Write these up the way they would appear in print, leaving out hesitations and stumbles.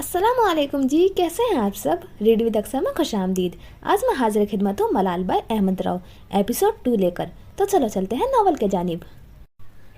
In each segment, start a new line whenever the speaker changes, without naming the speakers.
अस्सलाम वालेकुम जी, कैसे हैं आप सब। रीड विद अक्सा में खुश आमदीद। आज मैं हाजिर खिदमत हूँ मलाल बाई अहमद राव एपिसोड 2 लेकर। तो चलो चलते हैं नावल के जानिब।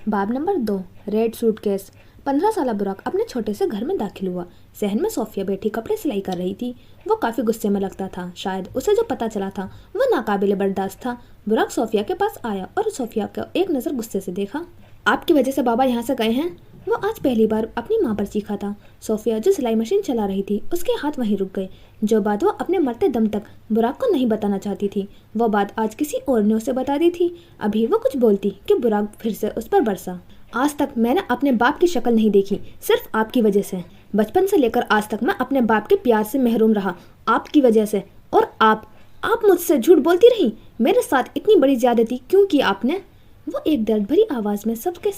बाब नंबर 2, रेड सूटकेस। 15 साल बुराक अपने छोटे से घर में दाखिल हुआ। सहन में सोफिया बैठी कपड़े सिलाई कर रही थी। वो काफ़ी गुस्से में लगता था। शायद उसे जो पता चला था वो नाकाबिले बर्दाश्त था। बुराक सोफिया के पास आया और सोफिया को एक नज़र गुस्से से देखा। आपकी वजह से बाबा यहाँ से गए हैं। वो आज पहली बार अपनी माँ पर चीखा था। सोफिया जो सिलाई मशीन चला रही थी उसके हाथ वहीं रुक गए। जो बात वो अपने मरते दम तक बुराक को नहीं बताना चाहती थी वो बात आज किसी और ने उसे बता दी थी। अभी वो कुछ बोलती कि बुराक फिर से उस पर बरसा। आज तक मैंने अपने बाप की शक्ल नहीं देखी, सिर्फ आपकी वजह से। बचपन से लेकर आज तक मैं अपने बाप के प्यार से महरूम रहा, आपकी वजह से। और आप मुझसे झूठ बोलती रही। मेरे साथ इतनी बड़ी ज्यादती क्यों की आपने। वो एक दर्द भरी आवाज़ में सबके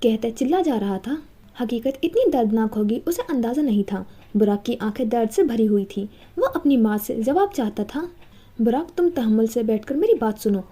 कहते चिल्ला जा रहा था। हकीकत इतनी दर्दनाक होगी उसे अंदाज़ा नहीं था। बुराक की आंखें दर्द से भरी हुई थी। वो अपनी माँ से जवाब चाहता था। बुराक, तुम तहम्मुल से बैठकर मेरी बात सुनो,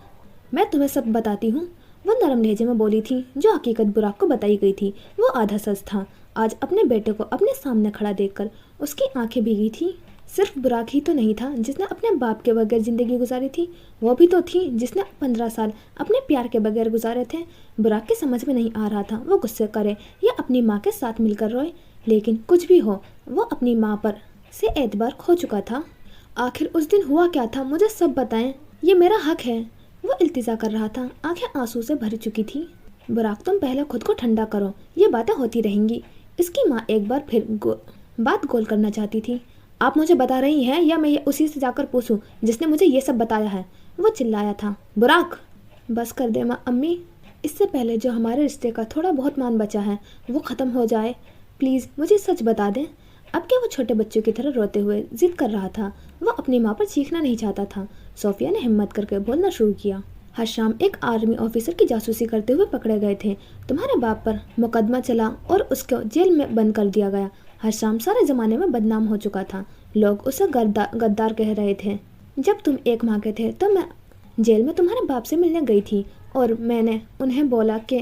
मैं तुम्हें सब बताती हूँ। वो नरम लहजे में बोली थी। जो हकीकत बुराक को बताई गई थी वो आधा सच था। आज अपने बेटे को अपने सामने खड़ा देखकर उसकी आंखें भीगी थी। सिर्फ बुराक ही तो नहीं था जिसने अपने बाप के बगैर ज़िंदगी गुजारी थी, वो भी तो थी जिसने 15 साल अपने प्यार के बगैर गुजारे थे। बुराक की समझ में नहीं आ रहा था वो गुस्से करे या अपनी माँ के साथ मिलकर रोए। लेकिन कुछ भी हो वो अपनी माँ पर से एतबार खो चुका था। आखिर उस दिन हुआ क्या था, मुझे सब बताएं, ये मेरा हक है। वो इल्तिजा कर रहा था, आंखें आंसू से भरी चुकी थी। बुराक, तुम पहले खुद को ठंडा करो, ये बातें होती रहेंगी। इसकी माँ एक बार फिर बात गोल करना चाहती थी। आप मुझे बता रही हैं या मैं ये उसी से जाकर पूछूं जिसने मुझे ये सब बताया है। वो चिल्लाया था। बुराक, बस कर दे माँ। अम्मी, इससे पहले जो हमारे रिश्ते का थोड़ा बहुत मान बचा है वो ख़त्म हो जाए, प्लीज़ मुझे सच बता दें। अब क्या वो छोटे बच्चों की तरह रोते हुए जिद कर रहा था। वो अपनी माँ पर चीखना नहीं चाहता था। सोफिया ने हिम्मत करके बोलना शुरू किया। हर शाम एक आर्मी ऑफिसर की जासूसी करते हुए पकड़े गए थे। तुम्हारे बाप पर मुकदमा चला और उसको जेल में बंद कर दिया गया। हर शाम सारे ज़माने में बदनाम हो चुका था। लोग उसे गद्दार कह रहे थे। जब तुम 1 माह के थे तो मैं जेल में तुम्हारे बाप से मिलने गई थी और मैंने उन्हें बोला कि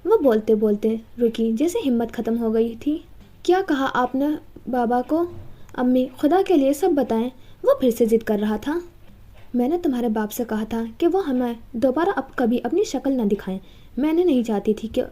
वो बोलते बोलते रुकी जैसे हिम्मत ख़त्म हो गई थी। क्या कहा आपने बाबा को? अम्मी, खुदा के लिए सब बताएं। वो फिर से जिद कर रहा था। मैंने तुम्हारे बाप से कहा था कि वो हमें दोबारा अब कभी अपनी शक्ल न दिखाएं। मैंने नहीं चाहती थी कि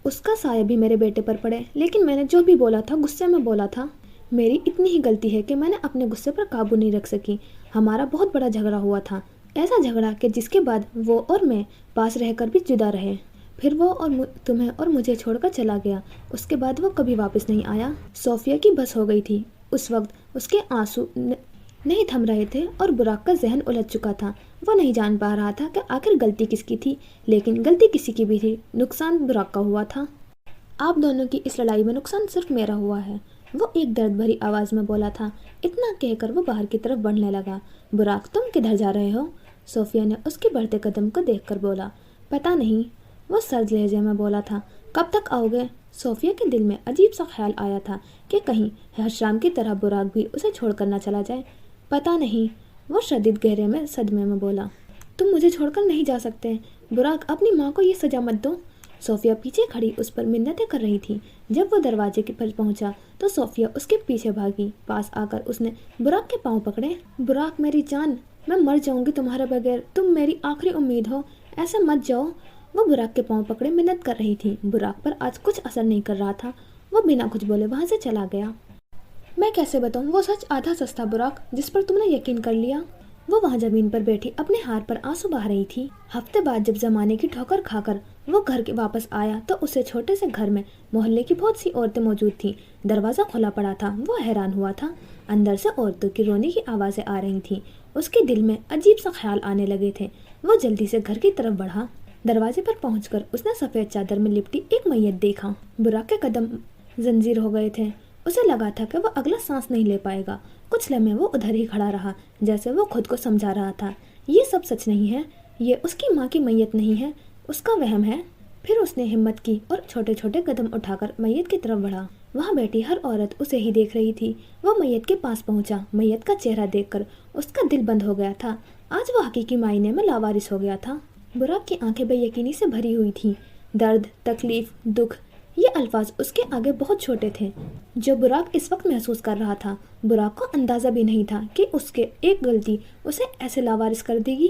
उसका साया भी मेरे बेटे पर पड़े, लेकिन मैंने जो भी बोला था गुस्से में बोला था। मेरी इतनी ही गलती है कि मैंने अपने गुस्से पर काबू नहीं रख सकी। हमारा बहुत बड़ा झगड़ा हुआ था, ऐसा झगड़ा कि जिसके बाद वो और मैं पास रहकर भी जुदा रहे। फिर वो और तुम्हें और मुझे छोड़कर चला गया। उसके बाद वो कभी वापस नहीं आया। सोफिया की बस हो गई थी। उस वक्त उसके आंसू नहीं थम रहे थे और बुराक का जहन उलझ चुका था। वो नहीं जान पा रहा था कि आखिर गलती किसकी थी, लेकिन गलती किसी की भी थी। नुकसान बुराक का हुआ था। आप दोनों की इस लड़ाई में नुकसान सिर्फ मेरा हुआ है, वो एक दर्द भरी आवाज़ में बोला था। इतना कहकर वो बाहर की तरफ बढ़ने लगा। बुराक, तुम किधर जा रहे हो? सोफिया ने उसके बढ़ते कदम को देखकर बोला। पता नहीं, वो सर्द लहजे में बोला था। कब तक आओगे? सोफिया के दिल में अजीब सा ख्याल आया था कि कहीं हर शाम की तरह बुराक भी उसे छोड़कर न चला जाए। पता नहीं, वो शदीद गहरे में सदमे में बोला। तुम मुझे छोड़कर नहीं जा सकते। बुराक, अपनी माँ को ये सजा मत दो। सोफिया पीछे खड़ी उस पर मिन्नतें कर रही थी। जब वो दरवाजे के पर पहुंचा तो सोफिया उसके पीछे भागी। पास आकर उसने बुराक के पांव पकड़े। बुराक, मेरी जान, मैं मर जाऊंगी तुम्हारे बगैर। तुम मेरी आखिरी उम्मीद हो, ऐसे मत जाओ। वो बुराक के पांव पकड़े मिन्नत कर रही थी। बुराक पर आज कुछ असर नहीं कर रहा था। वो बिना कुछ बोले वहां से चला गया। मैं कैसे बताऊं वो सच आधा सच था बुराक, जिस पर तुमने यकीन कर लिया। वो वहाँ जमीन पर बैठी अपने हार पर आंसू बहा रही थी। हफ्ते बाद जब जमाने की ठोकर खाकर वो घर के वापस आया तो उसे छोटे से घर में मोहल्ले की बहुत सी औरतें मौजूद थीं। दरवाज़ा खुला पड़ा था। वो हैरान हुआ था। अंदर से औरतों की रोने की आवाज़ें आ रही थीं। उसके दिल में अजीब सा ख्याल आने लगे थे। वो जल्दी से घर की तरफ बढ़ा। दरवाजे पर पहुंचकर उसने सफ़ेद चादर में लिपटी एक मैयत देखा। बुराक के कदम जंजीर हो गए थे। उसे लगा था कि वो अगला सांस नहीं ले पाएगा। कुछ लम्हे वो उधर ही खड़ा रहा, जैसे वो खुद को समझा रहा था। ये सब सच नहीं है, ये उसकी माँ की मैयत नहीं है, उसका वहम है। फिर उसने हिम्मत की और छोटे छोटे कदम उठाकर मैयत की तरफ बढ़ा। वहाँ बैठी हर औरत उसे ही देख रही थी। वो मैयत के पास पहुँचा। मैयत का चेहरा देखकर उसका दिल बंद हो गया था। आज वो हकीकी मायने में लावारिस हो गया था। बुराक की आंखें बेयकीनी से भरी हुई थी। दर्द, तकलीफ, दुख یہ الفاظ اس کے آگے بہت چھوٹے تھے جو براق اس وقت محسوس کر رہا تھا۔ براق کو اندازہ بھی نہیں تھا کہ اس کے ایک غلطی اسے ایسے لاوارث کر دے گی۔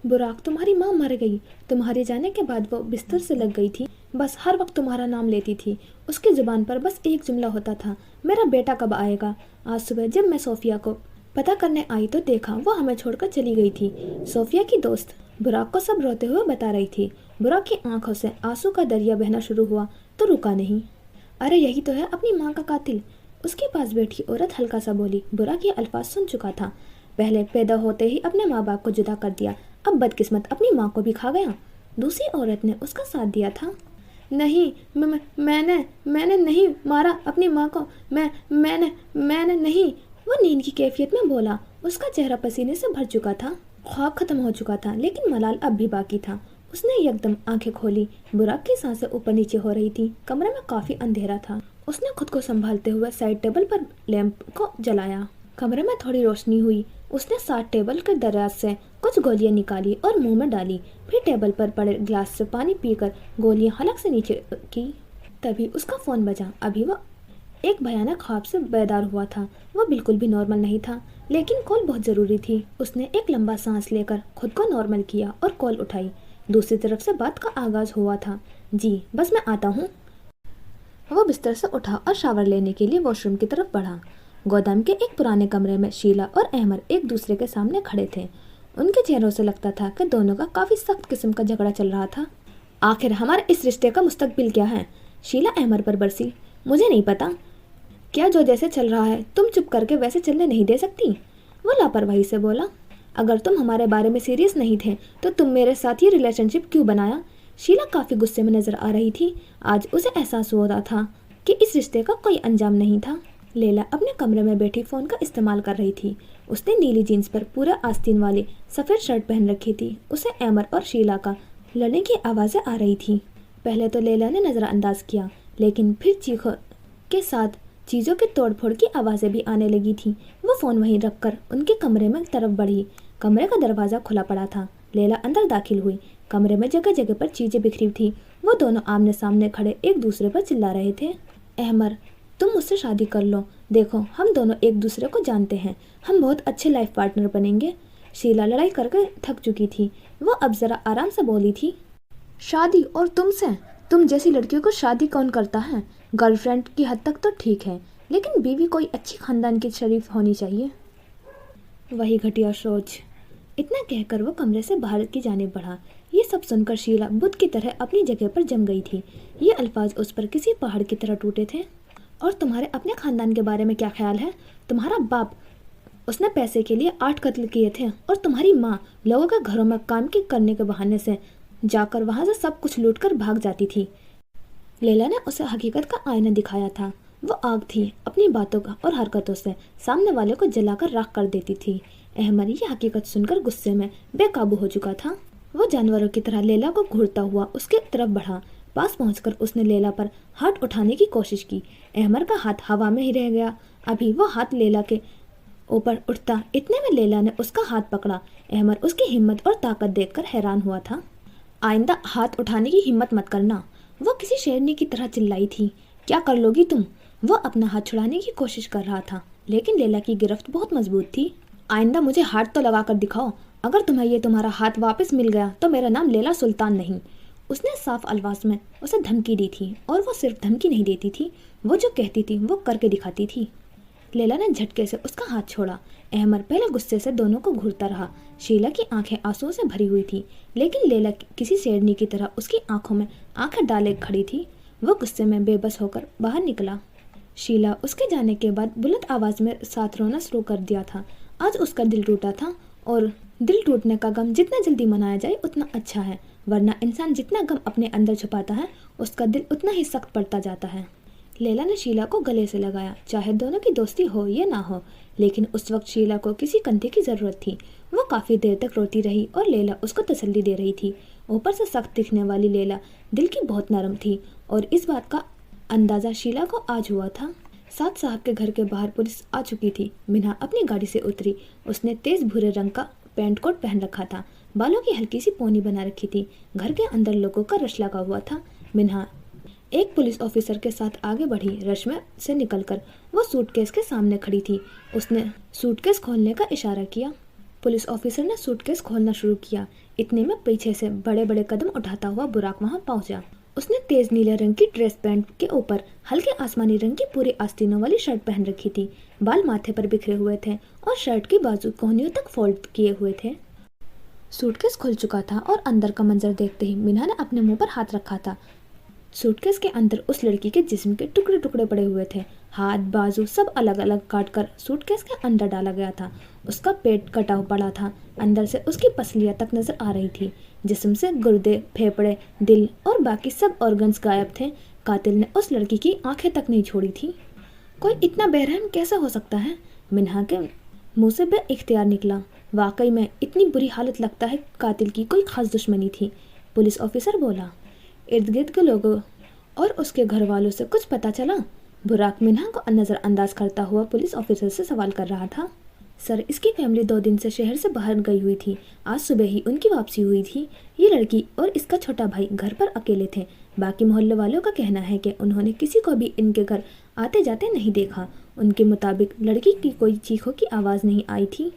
براق، تمہاری ماں مر گئی۔ تمہارے جانے کے بعد وہ بستر سے لگ گئی تھی، بس ہر وقت تمہارا نام لیتی تھی۔ اس کی زبان پر بس ایک جملہ ہوتا تھا، میرا بیٹا کب آئے گا؟ آج صبح جب میں صوفیہ کو پتہ کرنے آئی تو دیکھا وہ ہمیں چھوڑ کر چلی گئی تھی۔ صوفیہ کی دوست براق کو سب روتے ہوئے بتا رہی تھی۔ براق کی آنکھوں سے آنسو کا دریا بہنا شروع ہوا تو رکا نہیں۔ ارے یہی تو ہے اپنی ماں کا قاتل، اس کے پاس بیٹھی عورت ہلکا سا بولی۔ براق یہ الفاظ سن چکا تھا، پہلے پیدا ہوتے ہی اپنے ماں باپ کو جدا کر دیا، اب بدقسمت اپنی ماں کو بھی کھا گیا۔ دوسری عورت نے اس کا ساتھ دیا تھا۔ نہیں، میں نے نہیں مارا اپنی ماں کو، میں نے نہیں، وہ نیند کی کیفیت میں بولا۔ اس کا چہرہ پسینے سے بھر چکا تھا، خواب ختم ہو چکا تھا، لیکن ملال اب بھی باقی تھا۔ اس نے یکدم آنکھیں کھولی۔ براق کی سانسیں اوپر نیچے ہو رہی تھی، کمرے میں کافی اندھیرا تھا۔ اس نے خود کو سنبھالتے ہوئے سائڈ ٹیبل پر لیمپ کو جلایا۔ کمرے میں تھوڑی روشنی ہوئی۔ اس نے ساتھ ٹیبل کے دراز سے کچھ گولیاں نکالی اور منہ میں ڈالی، پھر ٹیبل پر پڑے گلاس سے پانی پی کر گولیاں حلق سے نیچے کی۔ تبھی اس کا فون بجا۔ ابھی وہ ایک بھیانک خواب سے بیدار ہوا تھا۔ وہ بالکل بھی نارمل نہیں تھا، لیکن کال بہت ضروری تھی۔ اس نے ایک لمبا سانس لے کر خود کو نارمل کیا اور کال اٹھائی۔ دوسری طرف سے بات کا آغاز ہوا تھا۔ جی بس میں آتا ہوں۔ وہ بستر سے اٹھا اور شاور لینے کے لیے واش روم کی طرف بڑھا۔ گودام کے ایک پرانے کمرے میں شیلا اور احمد ایک دوسرے کے سامنے کھڑے تھے۔ ان کے چہروں سے لگتا تھا کہ دونوں کا کافی سخت قسم کا جھگڑا چل رہا تھا۔ آخر ہمارے اس رشتے کا مستقبل کیا ہے؟ شیلا احمد پر برسی۔ مجھے نہیں پتا، کیا جو جیسے چل رہا ہے تم چپ کر کے ویسے چلنے نہیں دے سکتی؟ وہ لاپرواہی سے بولا۔ اگر تم ہمارے بارے میں سیریس نہیں تھے تو تم میرے ساتھ یہ ریلیشن شپ کیوں بنایا؟ شیلا کافی غصے میں نظر آ رہی تھی۔ آج اسے احساس ہو رہا تھا کہ اس رشتے کا کوئی انجام نہیں تھا۔ لیلا اپنے کمرے میں بیٹھی فون کا استعمال کر رہی تھی۔ اس نے نیلی جینس پر پورا آستین والی سفید شرٹ پہن رکھی تھی۔ اسے احمد اور شیلا کا لڑنے کی آوازیں آ رہی تھی۔ پہلے تو لیلا نے نظر انداز کیا، لیکن پھر چیخوں کے ساتھ چیزوں کے توڑ پھوڑ کی آوازیں بھی آنے لگی تھیں۔ وہ فون وہیں رکھ کر ان کے کمرے میں طرف بڑھی۔ کمرے کا دروازہ کھلا پڑا تھا۔ لیلا اندر داخل ہوئی۔ کمرے میں جگہ جگہ پر چیزیں بکھری تھی۔ وہ دونوں آمنے سامنے کھڑے ایک دوسرے پر چلا رہے تھے۔ احمد، تم مجھ سے شادی کر لو، دیکھو ہم دونوں ایک دوسرے کو جانتے ہیں، ہم بہت اچھے لائف پارٹنر بنیں گے۔ شیلا لڑائی کر کے تھک چکی تھی۔ وہ اب ذرا آرام سے بولی تھی۔ شادی اور تم سے؟ تم جیسی لڑکیوں کو شادی کون کرتا ہے؟ گرل فرینڈ کی حد تک تو ٹھیک ہے، لیکن بیوی کوئی اچھی خاندان کی شریف ہونی چاہیے۔ وہی گھٹیا سوچ۔ اتنا کہہ کر وہ کمرے سے باہر کی جانب بڑھا۔ یہ سب سن کر شیلا بدھ کی طرح اپنی جگہ پر جم گئی تھی۔ یہ الفاظ اس پر کسی پہاڑ کی طرح ٹوٹے تھے۔ اور تمہارے اپنے خاندان کے بارے میں کیا خیال ہے؟ تمہارا باپ، اس نے پیسے کے لیے 8 قتل کیے تھے، اور تمہاری ماں لوگوں کے گھروں میں کام کرنے کے بہانے سے جا کر وہاں سے سب کچھ لوٹ کر بھاگ جاتی تھی۔ لیلا نے اسے حقیقت کا آئینہ دکھایا تھا۔ وہ آگ تھی، اپنی باتوں کا اور حرکتوں سے سامنے والے کو جلا کر راکھ کر دیتی تھی۔ احمد یہ حقیقت سن کر غصے میں بے قابو ہو چکا تھا۔ وہ جانوروں کی طرح لیلا کو گھورتا ہوا اس کے طرف بڑھا۔ پاس پہنچ کر اس نے لیلا پر ہاتھ اٹھانے کی کوشش کی۔ احمد کا ہاتھ ہوا میں ہی رہ گیا۔ ابھی وہ ہاتھ لیلا کے اوپر اٹھتا، اتنے میں لیلا نے اس کا ہاتھ پکڑا۔ احمد اس کی ہمت اور طاقت دیکھ کر حیران ہوا تھا۔ آئندہ ہاتھ اٹھانے کی ہمت مت کرنا، وہ کسی شیرنی کی طرح چلائی تھی۔ کیا کر لو گی تم؟ وہ اپنا ہاتھ چھڑانے کی کوشش کر رہا تھا، لیکن لیلا کی گرفت بہت مضبوط تھی۔ آئندہ مجھے ہاتھ تو لگا کر دکھاؤ، اگر تمہیں یہ تمہارا ہاتھ واپس مل گیا تو میرا نام لیلا سلطان نہیں۔ اس نے صاف الفاظ میں اسے دھمکی دی تھی، اور وہ صرف دھمکی نہیں دیتی تھی، وہ جو کہتی تھی وہ کر کے دکھاتی تھی۔ لیلا نے جھٹکے سے اس کا ہاتھ چھوڑا۔ احمد پہلے غصے سے دونوں کو گھورتا رہا۔ شیلا کی آنکھیں آنسوؤں سے بھری ہوئی تھی، لیکن لیلا کسی شیرنی کی طرح اس کی آنکھوں میں آنکھیں ڈالے کھڑی تھی۔ وہ غصے میں بے بس ہو کر باہر نکلا۔ شیلا اس کے جانے کے بعد بلند آواز میں ساتھ رونا شروع کر دیا تھا۔ آج اس کا دل ٹوٹا تھا، اور دل ٹوٹنے کا غم جتنا جلدی منایا جائے اتنا اچھا ہے، ورنہ انسان جتنا غم اپنے اندر چھپاتا ہے اس کا دل اتنا ہی سخت پڑتا جاتا ہے۔ لیلا نے شیلا کو گلے سے لگایا، چاہے دونوں کی دوستی ہو یا نہ ہو، لیکن اس وقت شیلا کو کسی کندھے کی ضرورت تھی۔ وہ کافی دیر تک روتی رہی اور لیلا اس کو تسلی دے رہی تھی۔ اوپر سے سخت دکھنے والی لیلا دل کی بہت نرم تھی، اور اس بات کا اندازہ شیلا کو آج ہوا تھا۔ سعد صاحب کے گھر کے باہر پولیس آ چکی تھی۔ منہا اپنی گاڑی سے اتری۔ اس نے تیز بھورے رنگ کا پینٹ کوٹ پہن رکھا تھا، بالوں کی ہلکی سی پونی بنا رکھی تھی۔ گھر کے اندر لوگوں کا رش لگا ہوا تھا۔ منہا एक पुलिस ऑफिसर के साथ आगे बढ़ी। रश में से निकलकर वो सूटकेस के सामने खड़ी थी। उसने सूटकेस खोलने का इशारा किया। पुलिस ऑफिसर ने सूटकेस खोलना शुरू किया। इतने में पीछे से बड़े बड़े कदम उठाता हुआ बुराक वहां पहुंचा। उसने तेज नीले रंग की ड्रेस पैंट के ऊपर हल्के आसमानी रंग की पूरी आस्तीनों वाली शर्ट पहन रखी थी। बाल माथे पर बिखरे हुए थे और शर्ट की बाजू कोहनियों तक फोल्ड किए हुए थे। सूटकेस खुल चुका था और अंदर का मंजर देखते ही मीना ने अपने मुंह पर हाथ रखा था। सूटकेस के अंदर उस लड़की के जिस्म के टुकड़े टुकड़े पड़े हुए थे। हाथ बाजू सब अलग अलग काटकर सूटकेस के अंदर डाला गया था। उसका पेट कटा पड़ा था। अंदर से उसकी पसलियां तक नजर आ रही थी। जिस्म से गुर्दे, फेफड़े, दिल और बाकी सब ऑर्गन्स गायब थे। कातिल ने उस लड़की की आंखें तक नहीं छोड़ी थी। कोई इतना बेरहम कैसे हो सकता है? मिन्हा के मुंह से बेइख्तियार निकला। वाकई में इतनी बुरी हालत, लगता है कातिल की कोई खास दुश्मनी थी। पुलिस ऑफिसर बोला। इर्द गिर्द के लोगों और उसके घर वालों से कुछ पता चला? बुराक मिन्हा को नज़रअंदाज करता हुआ पुलिस ऑफिसर से सवाल कर रहा था। सर, इसकी फैमिली 2 दिन से शहर से बाहर गई हुई थी। आज सुबह ही उनकी वापसी हुई थी। ये लड़की और इसका छोटा भाई घर पर अकेले थे। बाकी मोहल्ले वालों का कहना है कि उन्होंने किसी को भी इनके घर आते जाते नहीं देखा। उनके मुताबिक लड़की की कोई चीखों की आवाज़ नहीं आई थी।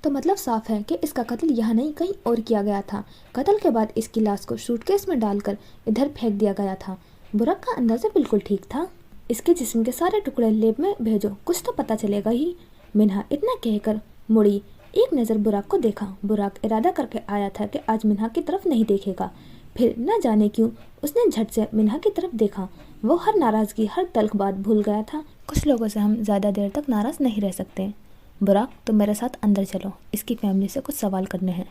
तो मतलब साफ है कि इसका कत्ल यहाँ नहीं कहीं और किया गया था। कत्ल के बाद इसकी लाश को सूटकेस में डालकर इधर फेंक दिया गया था। बुराक का अंदाजा बिल्कुल ठीक था। इसके जिस्म के सारे टुकड़े लैब में भेजो, कुछ तो पता चलेगा ही। मिन्हा इतना कहकर मुड़ी। एक नज़र बुराक को देखा। बुराक इरादा करके आया था कि आज मिन्हा की तरफ नहीं देखेगा। फिर न जाने क्यों उसने झट से मिन्हा की तरफ देखा। वो हर नाराज़गी, हर तल्ख बात भूल गया था। कुछ लोगों से हम ज़्यादा देर तक नाराज़ नहीं रह सकते। बुराक, तुम मेरे साथ अंदर चलो, इसकी फैमिली से कुछ सवाल करने हैं।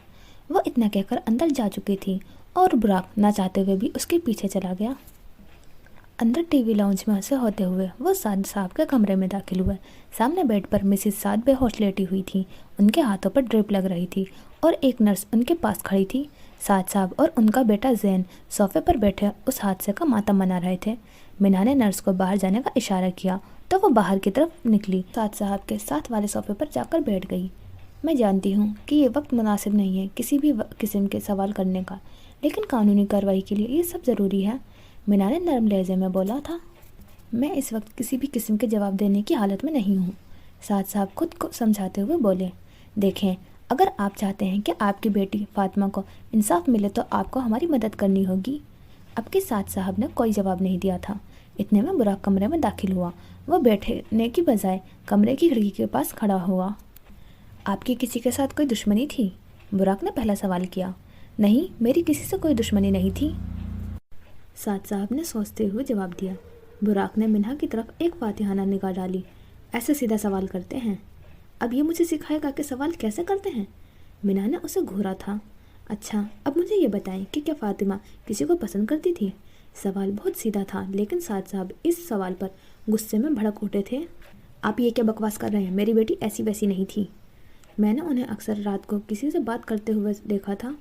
वो इतना कहकर अंदर जा चुकी थी और बुराक ना चाहते हुए भी उसके पीछे चला गया। अंदर टीवी लाउंज में से होते हुए वो साद साहब के कमरे में दाखिल हुए। सामने बेड पर मिसिस साद बेहोश लेटी हुई थी। उनके हाथों पर ड्रिप लग रही थी और एक नर्स उनके पास खड़ी थी। साद साहब और उनका बेटा जैन सोफे पर बैठे उस हादसे का मातम मना रहे थे। मीना ने नर्स को बाहर जाने का इशारा किया तो वो बाहर की तरफ निकली। साद साहब के साथ वाले सोफे पर जाकर बैठ गई। मैं जानती हूँ कि ये वक्त मुनासिब नहीं है किसी भी किस्म के सवाल करने का, लेकिन कानूनी कार्रवाई के लिए ये सब ज़रूरी है। मीना ने नरम लहजे में बोला था। मैं इस वक्त किसी भी किस्म के जवाब देने की हालत में नहीं हूँ। साद साहब खुद को समझाते हुए बोले। देखें, अगर आप चाहते हैं कि आपकी बेटी फातिमा को इंसाफ मिले तो आपको हमारी मदद करनी होगी। अब के साद साहब ने कोई जवाब नहीं दिया था। इतने में बुराक कमरे में दाखिल हुआ। वह बैठने की बजाय कमरे की खिड़की के पास खड़ा हुआ। आपकी किसी के साथ कोई दुश्मनी थी? बुराक ने पहला सवाल किया। नहीं, मेरी किसी से कोई दुश्मनी नहीं थी, साद साहब ने सोचते हुए जवाब दिया। बुराक ने मिन्हा की तरफ एक फातिहाना निगाह डाली। ऐसे सीधा सवाल करते हैं? अब ये मुझे सिखाएगा कि सवाल कैसे करते हैं? मिन्हा ने उसे घूरा था। अच्छा, अब मुझे ये बताएं कि क्या फातिमा किसी को पसंद करती थी? सवाल बहुत सीधा था, लेकिन साद साहब इस सवाल पर गुस्से में भड़क उठे थे। आप ये क्या बकवास कर रहे हैं? मेरी बेटी ऐसी वैसी नहीं थी। मैंने उन्हें अक्सर रात को किसी से बात करते हुए देखा था।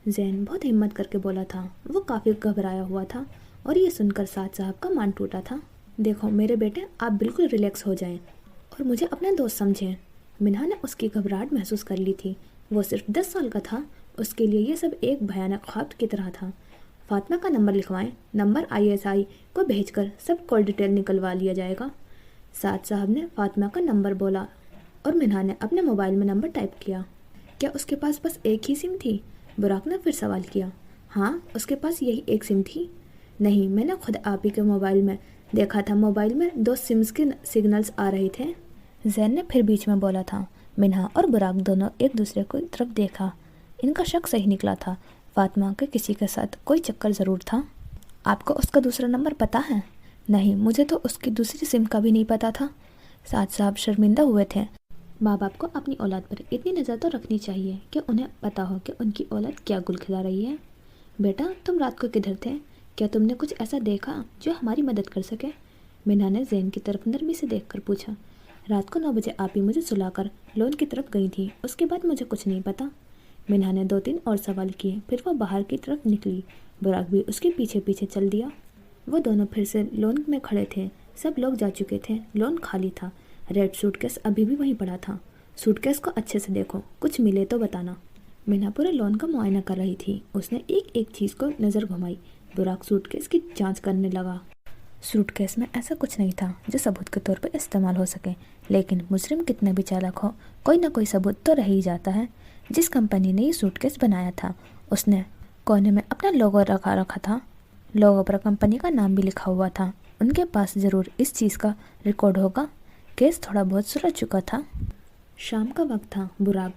जैन बहुत हिम्मत करके बोला था। वो काफ़ी घबराया हुआ था और ये सुनकर साद साहब का मान टूटा था। देखो मेरे बेटे, आप बिल्कुल रिलैक्स हो जाएं और मुझे अपना दोस्त समझें। मिन्हा ने उसकी घबराहट महसूस कर ली थी। वो सिर्फ 10 साल का था। उसके लिए ये सब एक भयानक ख्वाब की तरह था। फातिमा का नंबर लिखवाएं। नंबर ISI को भेजकर सब कॉल डिटेल निकलवा लिया जाएगा। साद साहब ने फातिमा का नंबर बोला और मिन्हा ने अपने मोबाइल में नंबर टाइप किया। क्या उसके पास बस एक ही सिम थी? बुराक ने फिर सवाल किया। हाँ, उसके पास यही एक सिम थी। नहीं, मैंने खुद आप ही के मोबाइल में देखा था। मोबाइल में 2 सिम्स के सिग्नल्स आ रहे थे। जैन ने फिर बीच में बोला था। मिन्हा और बुराक दोनों एक दूसरे को तरफ देखा। इनका शक सही निकला था। फातिमा के किसी के साथ कोई चक्कर ज़रूर था। आपको उसका दूसरा नंबर पता है? नहीं, मुझे तो उसकी दूसरी सिम का भी नहीं पता था। साद साहब शर्मिंदा हुए थे। माँ बाप को अपनी औलाद पर इतनी नज़र तो रखनी चाहिए कि उन्हें पता हो कि उनकी औलाद क्या गुल खिला रही है। बेटा, तुम रात को किधर थे? क्या तुमने कुछ ऐसा देखा जो हमारी मदद कर सके? मीना ने जैन की तरफ नरमी से देखकर पूछा। रात को 9 बजे आप ही मुझे सुलाकर लोन की तरफ गई थी। उसके बाद मुझे कुछ नहीं पता। मीना ने 2-3 और सवाल किए। फिर वह बाहर की तरफ निकली। बुराक भी उसके पीछे पीछे चल दिया। वो दोनों फिर से लोन में खड़े थे। सब लोग जा चुके थे। लोन खाली था। रेड सूटकेस अभी भी वहीं पड़ा था। सूटकेस को अच्छे से देखो, कुछ मिले तो बताना। मीना पूरे लॉन का मुआयना कर रही थी। उसने एक एक चीज़ को नज़र घुमाई। बुराक सूटकेस की जांच करने लगा। सूटकेस में ऐसा कुछ नहीं था जो सबूत के तौर पर इस्तेमाल हो सके, लेकिन मुजरिम कितने भी चालाक हो, कोई ना कोई सबूत तो रह ही जाता है। जिस कंपनी ने ये सूटकेस बनाया था उसने कोने में अपना लोगो रखा था। लोगो पर कंपनी का नाम भी लिखा हुआ था। उनके पास ज़रूर इस चीज़ का रिकॉर्ड होगा। केस थोड़ा बहुत सुलझ चुका था। शाम का वक्त था। बुराक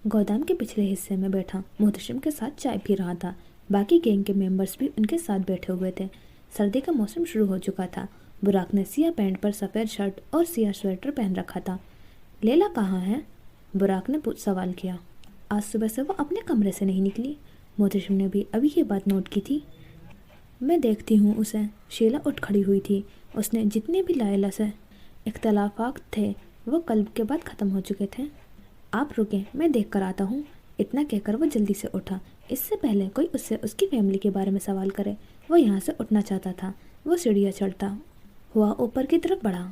गोदाम के पिछले हिस्से में बैठा मोहतशिम के साथ चाय पी रहा था। बाकी गैंग के मेंबर्स भी उनके साथ बैठे हुए थे। सर्दी का मौसम शुरू हो चुका था। बुराक ने सियाह पैंट पर सफ़ेद शर्ट और सियाह स्वेटर पहन रखा था। लैला कहाँ है? बुराक ने सवाल किया। आज सुबह से वो अपने कमरे से नहीं निकली। मोहतशिम ने भी अभी ये बात नोट की थी। मैं देखती हूँ उसे। शीला उठ खड़ी हुई थी। उसने जितने भी लैला से इख्तलाफात थे वो कल के बाद ख़त्म हो चुके थे। आप रुकें, मैं देख कर आता हूँ। इतना कहकर वो जल्दी से उठा। इससे पहले कोई उससे उसकी फैमिली के बारे में सवाल करे वो यहाँ से उठना चाहता था। वो सीढ़ियाँ चढ़ता हुआ ऊपर की तरफ बढ़ा।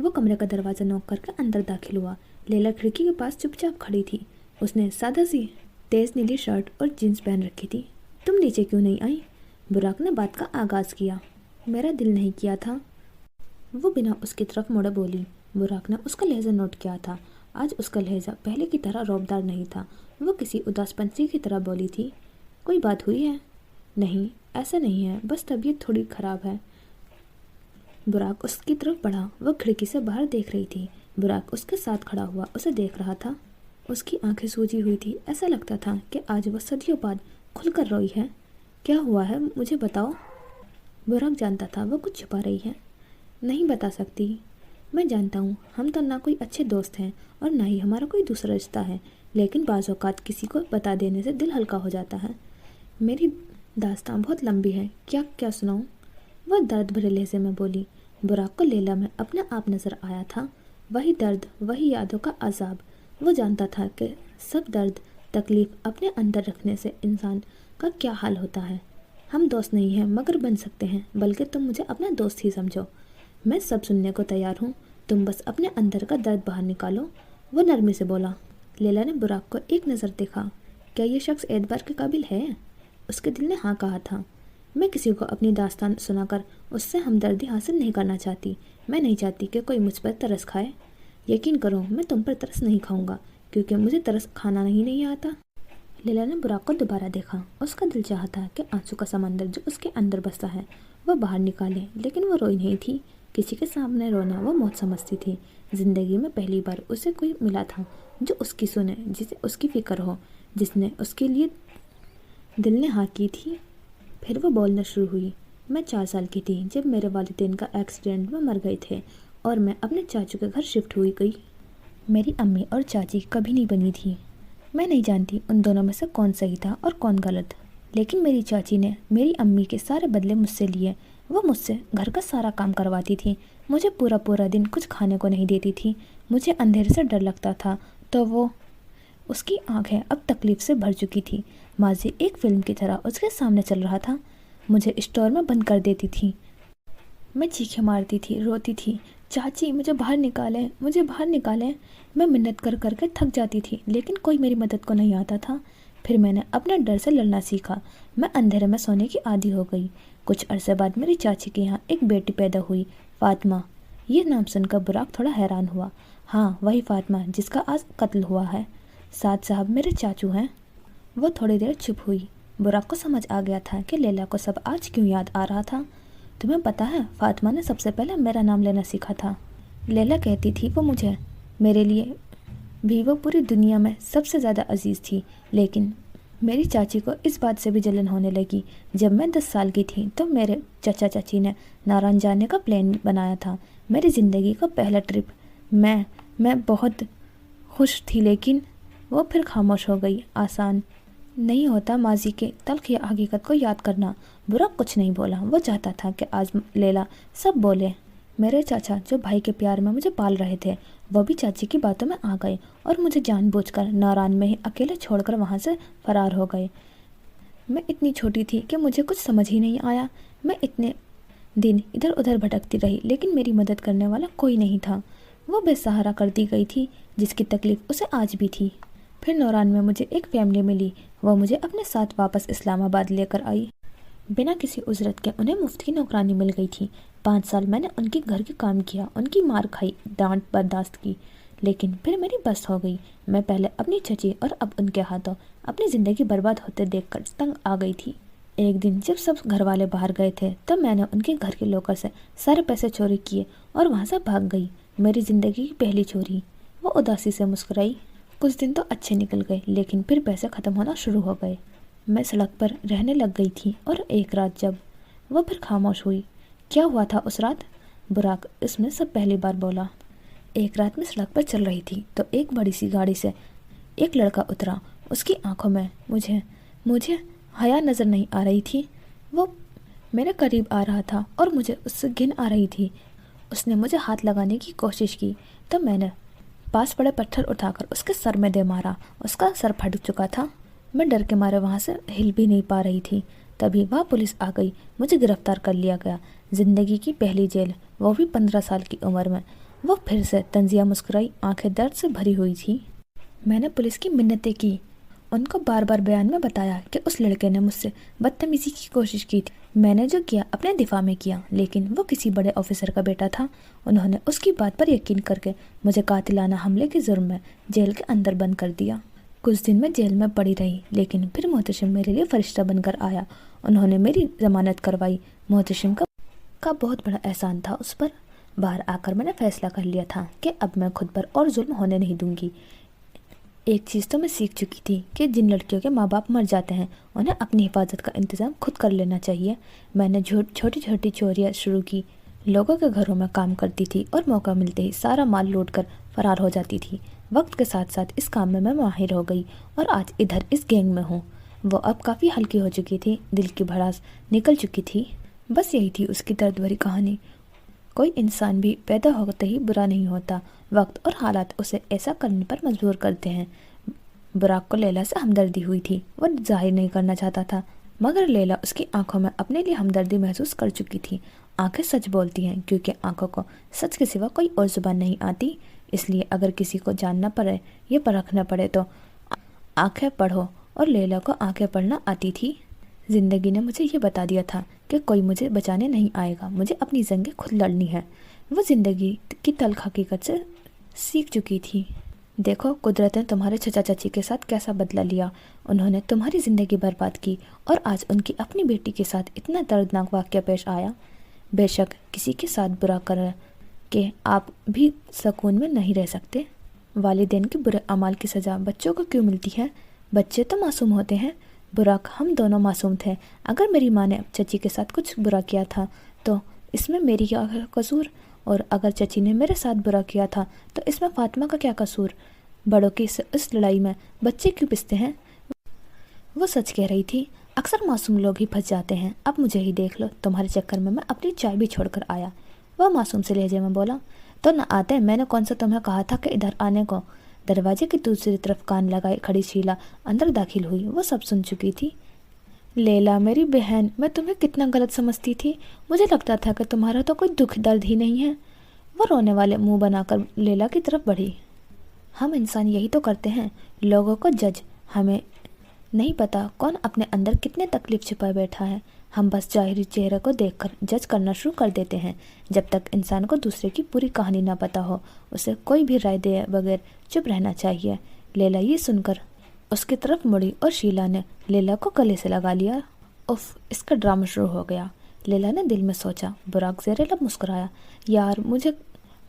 वो कमरे का दरवाज़ा नॉक करके अंदर दाखिल हुआ। लैला खिड़की के पास चुपचाप खड़ी थी। उसने सादा सी तेज़ नीली शर्ट और जीन्स पहन रखी थी। तुम नीचे क्यों नहीं आई? बुराक ने बात का आगाज़ किया। मेरा दिल नहीं किया था, वो बिना उसकी तरफ मुड़े बोली। बुराक ने उसका लहजा नोट किया था। आज उसका लहजा पहले की तरह रौबदार नहीं था। वो किसी उदास पंछी की तरह बोली थी। कोई बात हुई है? नहीं, ऐसा नहीं है, बस तबीयत थोड़ी ख़राब है। बुराक उसकी तरफ बढ़ा। वो खिड़की से बाहर देख रही थी। बुराक उसके साथ खड़ा हुआ उसे देख रहा था। उसकी आंखें सूजी हुई थी। ऐसा लगता था कि आज वह सदियों बाद खुलकर रोई है। क्या हुआ है, मुझे बताओ। बुराक जानता था वो कुछ छुपा रही है। नहीं बता सकती। मैं जानता हूँ हम तो ना कोई अच्छे दोस्त हैं और ना ही हमारा कोई दूसरा रिश्ता है, लेकिन बाज़ औक़ात किसी को बता देने से दिल हल्का हो जाता है। मेरी दास्तान बहुत लंबी है, क्या क्या सुनाऊँ? वह दर्द भरे लहजे में बोली। बुराक को लैला में अपना आप नज़र आया था। वही दर्द, वही यादों का अजाब। वो जानता था कि सब दर्द तकलीफ़ अपने अंदर रखने से इंसान का क्या हाल होता है। हम दोस्त नहीं हैं मगर बन सकते हैं, बल्कि तुम मुझे अपना दोस्त ही समझो। मैं सब सुनने को तैयार हूँ, तुम बस अपने अंदर का दर्द बाहर निकालो। वो नरमी से बोला। लैला ने बुराक को एक नज़र देखा। क्या ये शख्स एतबार के काबिल है? उसके दिल ने हाँ कहा था। मैं किसी को अपनी दास्तान सुनाकर उससे हमदर्दी हासिल नहीं करना चाहती। मैं नहीं चाहती कि कोई मुझ पर तरस खाए। यकीन करो, मैं तुम पर तरस नहीं खाऊंगा, क्योंकि मुझे तरस खाना नहीं आता। लैला ने बुराक को दोबारा देखा। उसका दिल चाहता कि आंसू का समंदर जो उसके अंदर बसता है वह बाहर निकाले, लेकिन वो रोई नहीं थी। किसी के सामने रोना वो मौत समझती थी। ज़िंदगी में पहली बार उसे कोई मिला था जो उसकी सुने, जिसे उसकी फ़िक्र हो, जिसने उसके लिए दिल ने हाँ की थी। फिर वो बोलना शुरू हुई। मैं 4 साल की थी जब मेरे वालिदैन का एक्सीडेंट में मर गए थे और मैं अपने चाचू के घर शिफ्ट हुई गई। मेरी अम्मी और चाची कभी नहीं बनी थी। मैं नहीं जानती उन दोनों में से कौन सही था और कौन गलत, लेकिन मेरी चाची ने मेरी अम्मी के सारे बदले मुझसे लिए। वो मुझसे घर का सारा काम करवाती थी। मुझे पूरा पूरा दिन कुछ खाने को नहीं देती थी। मुझे अंधेरे से डर लगता था तो वो उसकी आंखें अब तकलीफ़ से भर चुकी थी। माजी एक फिल्म की तरह उसके सामने चल रहा था। मुझे स्टोर में बंद कर देती थी। मैं चीखें मारती थी, रोती थी, चाची मुझे बाहर निकालें, मुझे बाहर निकालें। मैं मिन्नत कर करके थक जाती थी, लेकिन कोई मेरी मदद को नहीं आता था। फिर मैंने अपने डर से लड़ना सीखा। मैं अंधेरे में सोने की आदी हो गई। कुछ अरसे बाद मेरी चाची के यहाँ एक बेटी पैदा हुई, फातिमा। ये नाम सुनकर बुराक थोड़ा हैरान हुआ। हाँ, वही फातिमा जिसका आज कत्ल हुआ है। साद साहब मेरे चाचू हैं। वो थोड़ी देर चुप हुई। बुराक को समझ आ गया था कि लैला को सब आज क्यों याद आ रहा था। तुम्हें पता है, फातिमा ने सबसे पहले मेरा नाम लेना सीखा था। लैला कहती थी वो मुझे, मेरे लिए भी वो पूरी दुनिया में सबसे ज़्यादा अजीज़ थी। लेकिन मेरी चाची को इस बात से भी जलन होने लगी। जब मैं 10 साल की थी तो मेरे चाचा चाची ने नारायण जाने का प्लान बनाया था। मेरी ज़िंदगी का पहला ट्रिप। मैं बहुत खुश थी, लेकिन वो फिर खामोश हो गई। आसान नहीं होता माजी के तल्ख या हकीकत को याद करना। बुराक कुछ नहीं बोला। वो चाहता था कि आज लैला सब बोले। मेरे चाचा जो भाई के प्यार में मुझे पाल रहे थे, वो भी चाची की बातों में आ गए और मुझे जानबूझकर नारायण में ही अकेले छोड़कर वहाँ से फरार हो गए। मैं इतनी छोटी थी कि मुझे कुछ समझ ही नहीं आया। मैं इतने दिन इधर उधर भटकती रही, लेकिन मेरी मदद करने वाला कोई नहीं था। वो बेसहारा कर दी गई थी, जिसकी तकलीफ़ उसे आज भी थी। फिर नौरान में मुझे एक फैमिली मिली। वो मुझे अपने साथ वापस इस्लामाबाद लेकर आई। बिना किसी उजरत के उन्हें मुफ्त की नौकरानी मिल गई थी। 5 साल मैंने उनके घर के काम किया, उनकी मार खाई, डांट बर्दाश्त की, लेकिन फिर मेरी बस हो गई। मैं पहले अपनी चची और अब उनके हाथों अपनी ज़िंदगी बर्बाद होते देखकर तंग आ गई थी। एक दिन जब सब घर वाले बाहर गए थे तब मैंने उनके घर के लॉकर से सारे पैसे चोरी किए और वहाँ से भाग गई। मेरी ज़िंदगी की पहली चोरी। वो उदासी से मुस्कुराई। कुछ दिन तो अच्छे निकल गए, लेकिन फिर पैसे ख़त्म होना शुरू हो गए। मैं सड़क पर रहने लग गई थी और एक रात जब वो फिर खामोश हुई। क्या हुआ था उस रात? बुराक इसमें सब पहली बार बोला। एक रात में सड़क पर चल रही थी तो एक बड़ी सी गाड़ी से एक लड़का उतरा। उसकी आंखों में मुझे मुझे हया नज़र नहीं आ रही थी। वो मेरे करीब आ रहा था और मुझे उससे घिन आ रही थी। उसने मुझे हाथ लगाने की कोशिश की तो मैंने पास पड़े पत्थर उठाकर उसके सर में दे मारा। उसका सर फट चुका था। मैं डर के मारे वहाँ से हिल भी नहीं पा रही थी। तभी वहाँ पुलिस आ गई। मुझे गिरफ्तार कर लिया गया। ज़िंदगी की पहली जेल, वो भी 15 साल की उम्र में। वो फिर से तंजिया मुस्कुराई, आंखें दर्द से भरी हुई थी। मैंने पुलिस की मिन्नतें की, उनको बार बार बयान में बताया कि उस लड़के ने मुझसे बदतमीजी की कोशिश की थी। मैंने जो किया अपने दिफा में किया, लेकिन वो किसी बड़े ऑफिसर का बेटा था। उन्होंने उसकी बात पर यकीन करके मुझे कातिलाना हमले के जुर्म में जेल के अंदर बंद कर दिया। कुछ दिन मैं जेल में पड़ी रही, लेकिन फिर मोहतशिम मेरे लिए फरिश्ता बनकर आया। उन्होंने मेरी जमानत करवाई। मोहतशिम का बहुत बड़ा एहसान था उस पर। बाहर आकर मैंने फैसला कर लिया था कि अब मैं खुद पर और जुल्म होने नहीं दूंगी। एक चीज़ तो मैं सीख चुकी थी कि जिन लड़कियों के माँ बाप मर जाते हैं उन्हें अपनी हिफाजत का इंतज़ाम खुद कर लेना चाहिए। मैंने छोटी छोटी चोरियाँ शुरू की, लोगों के घरों में काम करती थी और मौका मिलते ही सारा माल लूट कर फरार हो जाती थी। वक्त के साथ साथ इस काम में मैं माहिर हो गई और आज इधर इस गैंग में हूँ। वो अब काफ़ी हल्की हो चुकी थी, दिल की भड़ास निकल चुकी थी। बस यही थी उसकी दर्द भरी कहानी। कोई इंसान भी पैदा होते ही बुरा नहीं होता। वक्त और हालात उसे ऐसा करने पर मजबूर करते हैं। बुराक को लैला से हमदर्दी हुई थी। वो जाहिर नहीं करना चाहता था, मगर लैला उसकी आंखों में अपने लिए हमदर्दी महसूस कर चुकी थी। आंखें सच बोलती हैं, क्योंकि आंखों को सच के सिवा कोई और जुबान नहीं आती। इसलिए अगर किसी को जानना पड़े या परखना पड़े तो आंखें पढ़ो, और लैला को आंखें पढ़ना आती थी। ज़िंदगी ने मुझे ये बता दिया था कि कोई मुझे बचाने नहीं आएगा, मुझे अपनी जंगें खुद लड़नी है। वो ज़िंदगी की तल्ख हकीकत से सीख चुकी थी। देखो, कुदरत ने तुम्हारे चचा चाची के साथ कैसा बदला लिया। उन्होंने तुम्हारी ज़िंदगी बर्बाद की और आज उनकी अपनी बेटी के साथ इतना दर्दनाक वाक़या पेश आया। बेशक किसी के साथ बुरा कर के आप भी सुकून में नहीं रह सकते। वालिदैन के बुरे अमाल की सज़ा बच्चों को क्यों मिलती है? बच्चे तो मासूम होते हैं। बुराक, हम दोनों मासूम थे। अगर मेरी माँ ने चची के साथ कुछ बुरा किया था तो इसमें मेरी क्या कसूर? और अगर चची ने मेरे साथ बुरा किया था तो इसमें फातिमा का क्या कसूर? बड़ों की इस लड़ाई में बच्चे क्यों पिसते हैं? वो सच कह रही थी। अक्सर मासूम लोग ही फंस जाते हैं। अब मुझे ही देख लो, तुम्हारे चक्कर में मैं अपनी चाय भी छोड़कर आया। वह मासूम से लहजे में बोला। तो न आते, मैंने कौन सा तुम्हें कहा था कि इधर आने को? दरवाजे की दूसरी तरफ कान लगाए खड़ी शीला अंदर दाखिल हुई। वो सब सुन चुकी थी। लैला मेरी बहन, मैं तुम्हें कितना गलत समझती थी। मुझे लगता था कि तुम्हारा तो कोई दुख दर्द ही नहीं है। वो रोने वाले मुंह बनाकर लैला की तरफ बढ़ी। हम इंसान यही तो करते हैं, लोगों को जज। हमें नहीं पता कौन अपने अंदर कितने तकलीफ छिपाए बैठा है। हम बस ज़ाहिरी चेहरे को देखकर जज करना शुरू कर देते हैं। जब तक इंसान को दूसरे की पूरी कहानी ना पता हो, उसे कोई भी राय दे बगैर चुप रहना चाहिए। लैला ये सुनकर उसकी तरफ मुड़ी और शीला ने लैला को गले से लगा लिया। उफ, इसका ड्रामा शुरू हो गया। लैला ने दिल में सोचा। बुराक ज़ेरे लब मुस्कुराया। यार, मुझे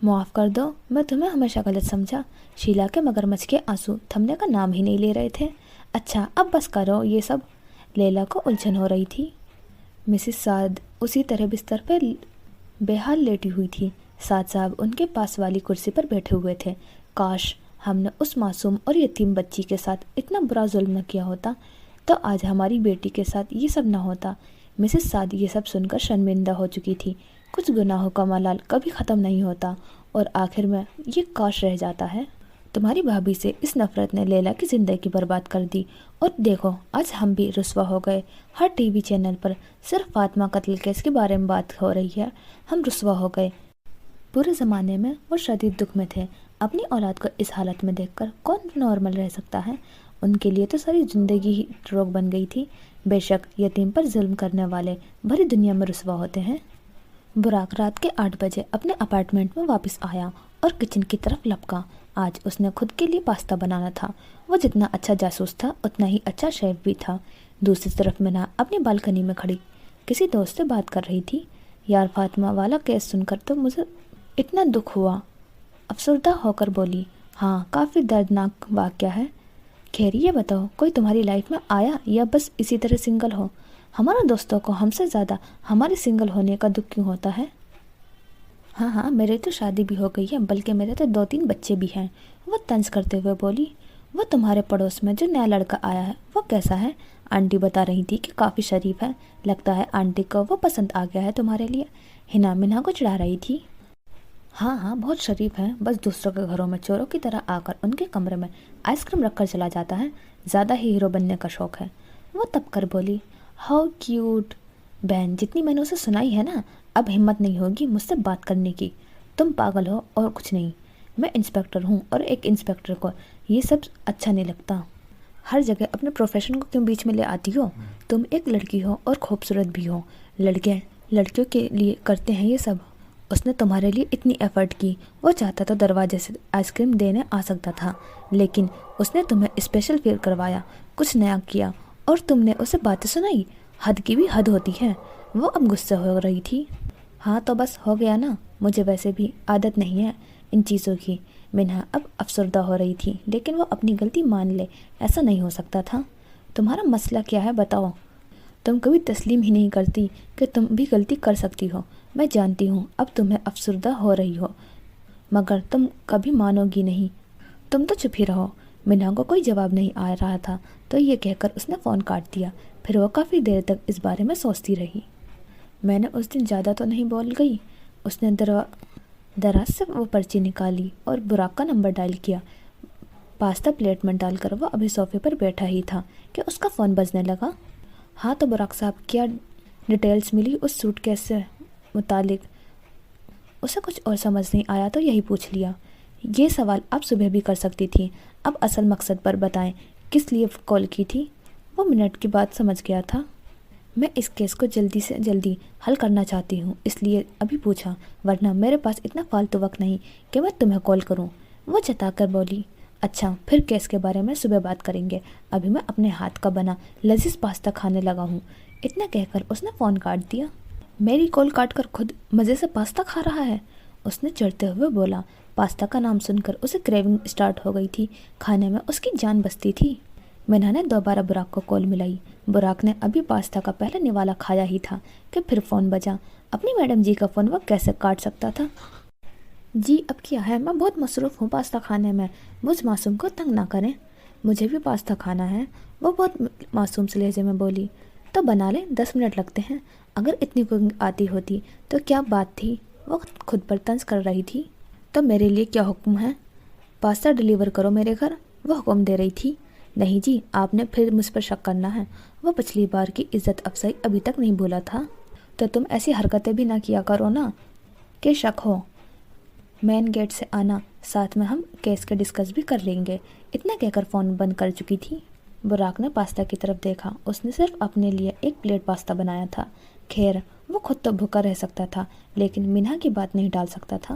माफ़ कर दो, मैं तुम्हें हमेशा गलत समझा। शीला के मगरमच्छ के आंसू थमने का नाम ही नहीं ले रहे थे। अच्छा, अब बस करो ये सब। लैला को उलझन हो रही थी। मिसिस साद उसी तरह बिस्तर पर बेहाल लेटी हुई थी। साद साहब उनके पास वाली कुर्सी पर बैठे हुए थे। काश हमने उस मासूम और यतीम बच्ची के साथ इतना बुरा जुल्म न किया होता तो आज हमारी बेटी के साथ ये सब न होता। मिसिस साद ये सब सुनकर शर्मिंदा हो चुकी थी। कुछ गुनाहों का मलाल कभी ख़त्म नहीं होता और आखिर में ये काश रह जाता है। तुम्हारी भाभी से इस नफ़रत ने लैला की ज़िंदगी बर्बाद कर दी। और देखो, आज हम भी रुस्वा हो गए। हर टीवी चैनल पर सिर्फ फातिमा कत्ल केस के बारे में बात हो रही है। हम रुस्वा हो गए। पूरे ज़माने में वो शदीद दुख में थे। अपनी औलाद को इस हालत में देखकर कौन नॉर्मल रह सकता है? ان کے لیے تو ساری زندگی ہی روک بن گئی تھی۔ بے شک یتیم پر ظلم کرنے والے بھری دنیا میں رسوا ہوتے ہیں۔ براق رات کے 8 بجے اپنے اپارٹمنٹ میں واپس آیا اور کچن کی طرف لپکا۔ آج اس نے خود کے لیے پاستا بنانا تھا۔ وہ جتنا اچھا جاسوس تھا اتنا ہی اچھا شیف بھی تھا۔ دوسری طرف منہا اپنی بالکنی میں کھڑی کسی دوست سے بات کر رہی تھی۔ یار فاطمہ والا کیس سن کر تو مجھے اتنا دکھ ہوا، افسردہ ہو کر بولی۔ ہاں کافی دردناک واقعہ ہے۔ خیر یہ بتاؤ کوئی تمہاری لائف میں آیا یا بس اسی طرح سنگل ہو؟ ہمارا دوستوں کو ہم سے زیادہ ہمارے سنگل ہونے کا دکھ کیوں ہوتا ہے؟ ہاں میرے تو شادی بھی ہو گئی ہے، بلکہ میرے تو 2-3 بچے بھی ہیں، وہ طنز کرتے ہوئے بولی۔ وہ تمہارے پڑوس میں جو نیا لڑکا آیا ہے وہ کیسا ہے؟ آنٹی بتا رہی تھی کہ کافی شریف ہے، لگتا ہے آنٹی کو وہ پسند آ گیا ہے تمہارے لیے۔ ہنا منہا کو چڑھا رہی تھی۔ ہاں بہت شریف ہے، بس دوسروں کے گھروں میں چوروں کی طرح آ کر ان کے کمرے میں آئس کریم رکھ کر چلا جاتا ہے، زیادہ ہی ہیرو بننے کا شوق ہے۔ وہ تب کر بولی۔ How cute. بہن جتنی میں نے اسے سنائی ہے نا، اب ہمت نہیں ہوگی مجھ سے بات کرنے کی۔ تم پاگل ہو اور کچھ نہیں۔ میں انسپیکٹر ہوں اور ایک انسپیکٹر کو یہ سب اچھا نہیں لگتا۔ ہر جگہ اپنے پروفیشن کو کیوں بیچ میں لے آتی ہو؟ تم ایک لڑکی ہو اور خوبصورت بھی ہو، لڑکیوں کے لیے کرتے ہیں یہ سب۔ اس نے تمہارے لیے اتنی ایفرٹ کی، وہ چاہتا تو دروازے سے آئس کریم دینے آ سکتا تھا، لیکن اس نے تمہیں اسپیشل فیل کروایا، کچھ نیا کیا اور تم نے اسے باتیں سنائی۔ حد کی بھی حد ہوتی ہے۔ وہ اب غصے ہو رہی تھی۔ ہاں تو بس ہو گیا نا، مجھے ویسے بھی عادت نہیں ہے ان چیزوں کی۔ منہا اب افسردہ ہو رہی تھی، لیکن وہ اپنی غلطی مان لے ایسا نہیں ہو سکتا تھا۔ تمہارا مسئلہ کیا ہے بتاؤ؟ تم کبھی تسلیم ہی نہیں کرتی کہ تم بھی غلطی کر سکتی ہو۔ میں جانتی ہوں اب تمہیں افسردہ ہو رہی ہو، مگر تم کبھی مانو گی نہیں۔ تم تو چپ ہی رہو۔ منہا کو کوئی جواب نہیں آ رہا تھا تو یہ کہہ کر اس نے فون کاٹ دیا۔ پھر وہ کافی دیر تک اس بارے میں سوچتی رہی۔ میں نے اس دن زیادہ تو نہیں بول گئی؟ اس نے دراز سے وہ پرچی نکالی اور براق کا نمبر ڈائل کیا۔ پاستا پلیٹ میں ڈال کر وہ ابھی صوفے پر بیٹھا ہی تھا کہ اس کا فون بجنے لگا۔ ہاں تو براق صاحب کیا ڈیٹیلز ملی اس سوٹ کیس سے متعلق؟ اسے کچھ اور سمجھ نہیں آیا تو یہی پوچھ لیا۔ یہ سوال آپ صبح بھی کر سکتی تھی۔ اب اصل مقصد پر بتائیں، کس لیے کال کی تھی؟ وہ منٹ کی بات سمجھ گیا تھا۔ میں اس کیس کو جلدی سے جلدی حل کرنا چاہتی ہوں، اس لیے ابھی پوچھا، ورنہ میرے پاس اتنا فالتو وقت نہیں کہ میں تمہیں کال کروں۔ وہ چتا کر بولی۔ اچھا پھر کیس کے بارے میں صبح بات کریں گے، ابھی میں اپنے ہاتھ کا بنا لذیذ پاستا کھانے لگا ہوں۔ اتنا کہہ کر اس نے فون کاٹ دیا۔ میری کال کاٹ کر خود مزے سے پاستا کھا رہا ہے، اس نے چڑھتے ہوئے بولا۔ پاستا کا نام سن کر اسے کریونگ اسٹارٹ ہو گئی تھی، کھانے میں اس کی جان بستی تھی۔ منہا نے دوبارہ براق کو کال ملائی۔ براق نے ابھی پاستا کا پہلا نوالا کھایا ہی تھا کہ پھر فون بجا۔ اپنی میڈم جی کا فون وہ کیسے کاٹ سکتا تھا؟ جی اب کیا ہے، میں بہت مصروف ہوں پاستا کھانے میں، مجھ معصوم کو تنگ نہ کریں، مجھے بھی پاستا کھانا ہے، وہ بہت معصوم سے لہجے میں بولی۔ تو بنا لیں، 10 منٹ لگتے ہیں، اگر اتنی کوکنگ آتی ہوتی تو کیا بات تھی؟ وہ خود پر طنز کر رہی تھی۔ تو میرے لیے کیا حکم ہے؟ پاستا ڈیلیور کرو میرے گھر، وہ حکم دے رہی تھی۔ نہیں جی، آپ نے پھر مجھ پر شک کرنا ہے، وہ پچھلی بار کی عزت افزائی ابھی تک نہیں بھولا تھا۔ تو تم ایسی حرکتیں بھی نہ کیا کرو نا کہ شک ہو۔ مین گیٹ سے آنا، ساتھ میں ہم کیس کے ڈسکس بھی کر لیں گے۔ اتنا کہہ کر فون بند کر چکی تھی۔ براق نے پاستا کی طرف دیکھا، اس نے صرف اپنے لیے ایک پلیٹ پاستا بنایا تھا۔ خیر وہ خود تو بھوکا رہ سکتا تھا، لیکن منہا کی بات نہیں ڈال سکتا تھا۔